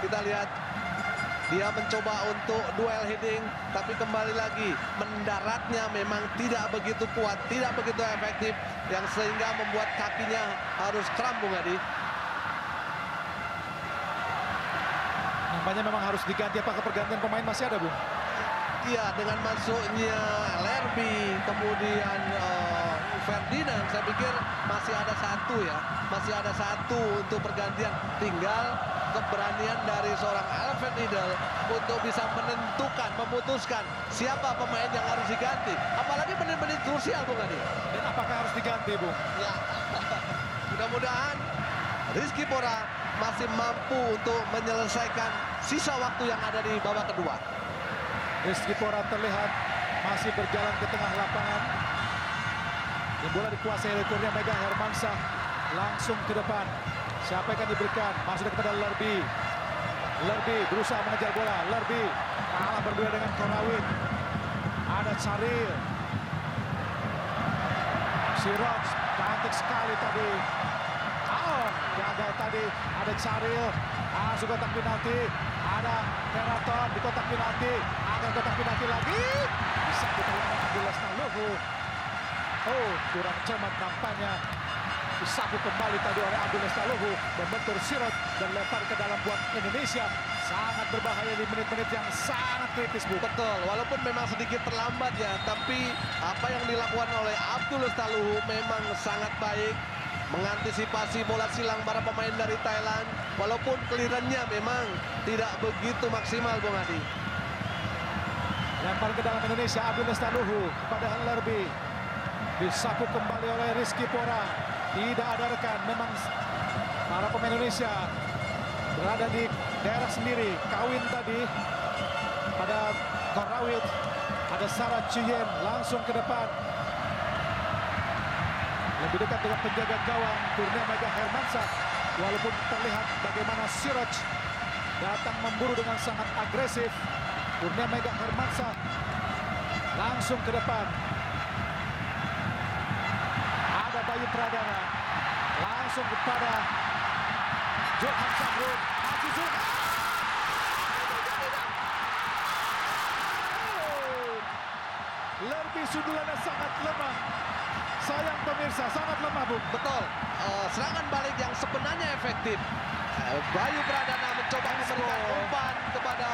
Kita lihat dia mencoba untuk duel heading, tapi kembali lagi mendaratnya memang tidak begitu kuat, tidak begitu efektif, yang sehingga membuat kakinya harus kram, Bung Adi. Nampaknya memang harus diganti. Apakah pergantian pemain masih ada, Bu? Iya, dengan masuknya Lerby, kemudian Ferdinand, saya pikir masih ada satu ya, masih ada satu untuk pergantian. Tinggal keberanian dari seorang Alfred Riedel untuk bisa menentukan, memutuskan siapa pemain yang harus diganti. Apalagi menit-menit krusial, Bung Adi. Dan apakah harus diganti, Bung? Ya, mudah-mudahan Rizky Pora masih mampu untuk menyelesaikan sisa waktu yang ada di babak kedua. Rizky Pora terlihat masih berjalan ke tengah lapangan. Yang bola dikuasai oleh Kurnia Mega Hermansyah. Langsung ke depan. Siapa yang akan diberikan? Masuk kepada Lerby. Lerby berusaha mengejar bola. Lerby kalah berdua dengan Korawit. Ada Charil. Siroj cantik sekali tadi. Gagal tadi. Ada Charil. Masuk kotak penalti. Ada Teraton di kotak penalti. Akan kotak penalti lagi. Bisa diterima Abdullah Staluhu. Oh, kurang cermat nampaknya. Disapu kembali tadi oleh Abdullah Staluhu. Membentur Siroj dan lempar ke dalam buat Indonesia. Sangat berbahaya di menit-menit yang sangat kritis, Bu. Betul, walaupun memang sedikit terlambat ya, tapi apa yang dilakukan oleh Abdullah Staluhu memang sangat baik. Mengantisipasi bola silang para pemain dari Thailand. Walaupun clearance-nya memang tidak begitu maksimal, Bung Adi. Lempar ke dalam Indonesia, Abdullah Staluhu kepada Lerby. Disapu kembali oleh Rizky Pora. Tidak ada rekan, memang para pemain Indonesia berada di daerah sendiri. Kawin tadi pada Korawit. Ada Sarah Chuyen langsung ke depan. Lebih dekat dengan penjaga gawang Kurnia Mega Hermansyah. Walaupun terlihat bagaimana Siroj datang memburu dengan sangat agresif. Kurnia Mega Hermansyah langsung ke depan. Ada Bayu Pradana langsung kepada Zulham Samrud. Lerby sundulannya sangat lemah. Sayang pemirsa, sangat lemah, Bu. Betul, serangan balik yang sebenarnya efektif. Bayu Pradana mencoba memberikan umpan kepada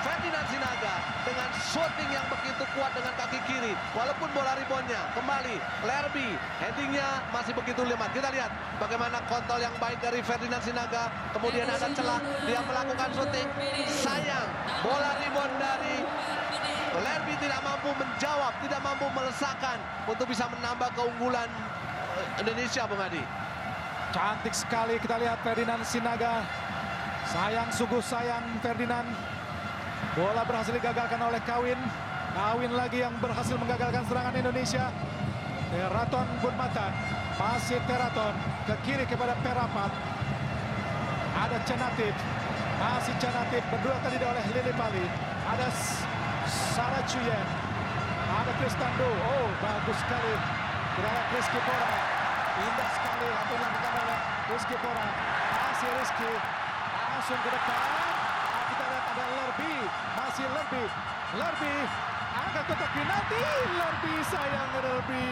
Ferdinand Sinaga dengan shooting yang begitu kuat dengan kaki kiri. Walaupun bola reboundnya kembali, Lerby headingnya masih begitu lemah. Kita lihat bagaimana kontrol yang baik dari Ferdinand Sinaga. Kemudian ada celah, dia melakukan shooting. Sayang, bola rebound dari Lerby tidak mampu menjawab, tidak mampu melesakkan untuk bisa menambah keunggulan Indonesia, Bung Adi. Cantik sekali kita lihat Ferdinand Sinaga. Sayang, sungguh sayang Ferdinand. Bola berhasil digagalkan oleh Kawin. Kawin lagi yang berhasil menggagalkan serangan Indonesia. Teraton Bunmatan. Masih Teraton ke kiri kepada Perapat. Ada Cenatip. Masih Cenatip berdua tadi oleh Lili Pali. Ada Sarah Chuyen. Ada Kristando. Oh, bagus sekali. Kita Rizky Pora. Indah sekali apa yang dilakukan oleh Rizky Pora. Masih Rizky. Langsung ke depan. Kita lihat ada Lerby. Masih Lerby. Lerby. Angkat kotak penalti. Lerby, sayang Lerby.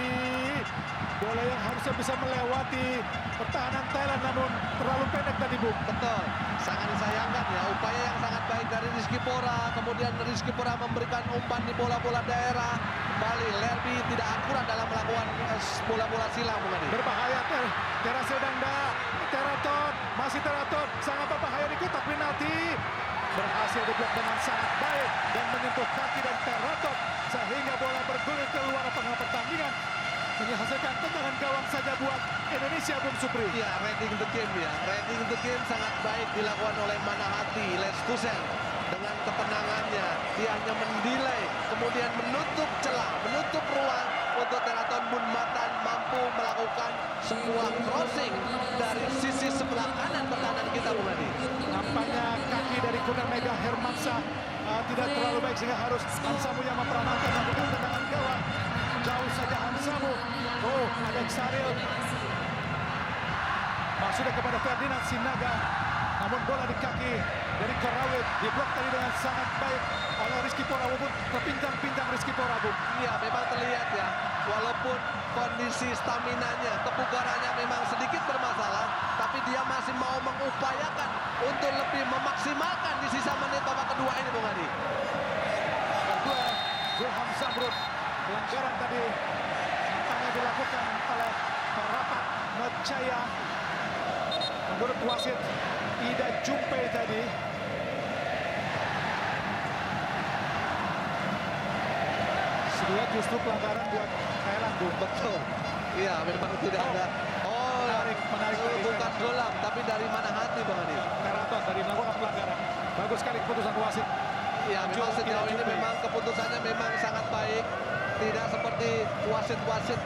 Bola yang harusnya bisa melewati pertahanan Thailand namun terlalu pendek tadi, Bu. Betul, sangat disayangkan ya. Upaya yang sangat baik dari Rizky Pora. Kemudian Rizky Pora memberikan umpan di bola-bola daerah. Kembali Lerby tidak akurat dalam melakukan bola-bola silang, Bung Adi. Berbahaya Terasil Dangda. Teraton, masih Teraton. Sangat berbahaya di kotak penalti. Berhasil diblok dengan sangat baik dan menyentuh kaki dan Teraton sehingga bola bergulir keluar tengah pertandingan. Menghasilkan tendangan gawang saja buat Indonesia, Bung Supri. Ya, reading the game ya. Reading the game sangat baik dilakukan oleh Manahati Lestusen. Dengan ketenangannya, dia hanya mendelay, kemudian menutup celah, menutup ruang untuk Teraton Bunmatan mampu melakukan sebuah crossing dari sisi sebelah kanan pertahanan kita, Bung Adi. Nampaknya kaki dari Kurnia Mega Hermansyah tidak terlalu baik sehingga harus Hansamu yang memperanatkan melakukan tendangan gawang. Jauh saja Hansamu. Oh, ada Xaril. Maksudnya kepada Ferdinand Sinaga. Namun bola di kaki dari Korawit diblok tadi dengan sangat baik oleh Rizky Pora. Walaupun terpincang-pincang Rizky Pora, Bung. Iya, memang terlihat ya. Walaupun kondisi staminanya, kebugarannya memang sedikit bermasalah, tapi dia masih mau mengupayakan untuk lebih memaksimalkan di sisa menit babak kedua ini, Bung Adi. Kedua, Zulham Samrud. Pelanggaran tadi nampaknya dilakukan oleh Perapat Notjaya. Menurut wasit Ida Jumpe tadi, sebenarnya justru pelanggaran buat Thailand, Bung. Betul. Iya, memang tidak ada. Oh, menarik tadi. bukan Zolam, tapi dari mana hati Bang Adi? Teraton tadi melakukan pelanggaran. Bagus sekali keputusan wasit. Ya, memang Ida sejauh ini Jumpe. memang keputusannya memang sangat baik. Tidak seperti wasit-wasit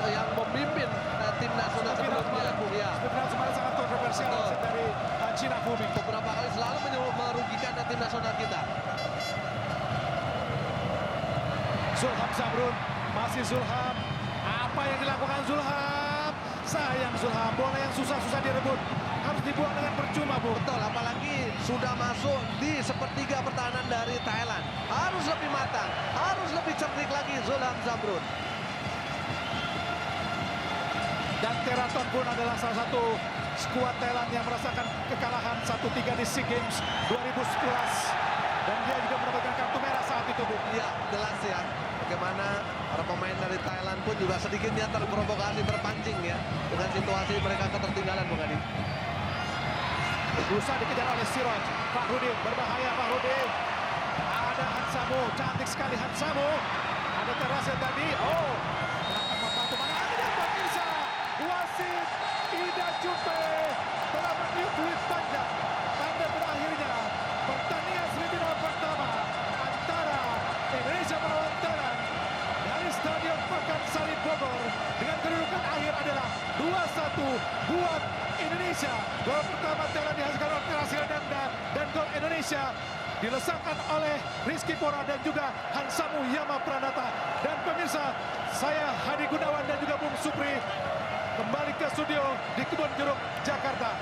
yang memimpin tim nasional Semifinal sebelumnya. kemarin, Bung. Iya. Semifinal kemarin sangat kontroversial Betul. wasit dari Cina Fumi. Beberapa kali selalu merugikan tim nasional kita. Zulham Zamrun, masih Zulham. Apa yang dilakukan Zulham? Sayang Zulham, bola yang susah-susah direbut. Harus dibuang dengan percuma, Bu. Betul, apalagi sudah masuk di sepertiga pertahanan dari Thailand. Harus lebih matang, harus lebih cerdik lagi Zulham Zamrun. Dan Teraton pun adalah salah satu skuad Thailand yang merasakan kekalahan 1-3 di SEA Games 2011. Dan dia juga mendapatkan kartu merah saat itu, Bu. Ya, jelas ya. Bagaimana para pemain dari Thailand pun juga sedikitnya terprovokasi, terpancing ya. Dengan situasi mereka ketertinggalan, Bung Adi. Berusaha dikejar oleh Siroj. Fahrudin, berbahaya Fahrudin. Ada Hansamu, cantik sekali Hansamu. Ada Terasil tadi. Oh, akan membantu mana? Ada pemirsa. Wasit Ida Jumpe telah meniup duit panjang. Tanda berakhirnya pertandingan semifinal pertama antara Indonesia melawan Thailand dari Stadion Pakansari Bogor dengan kedudukan akhir adalah 2-1 buat Indonesia. Gol pertama Thailand dihasilkan oleh Terasil Dangda dan gol Indonesia dilesakan oleh Rizky Pora dan juga Hansamu Yama Pranata. Dan pemirsa, saya Hadi Gunawan dan juga Bung Supri kembali ke studio di Kebon Jeruk, Jakarta.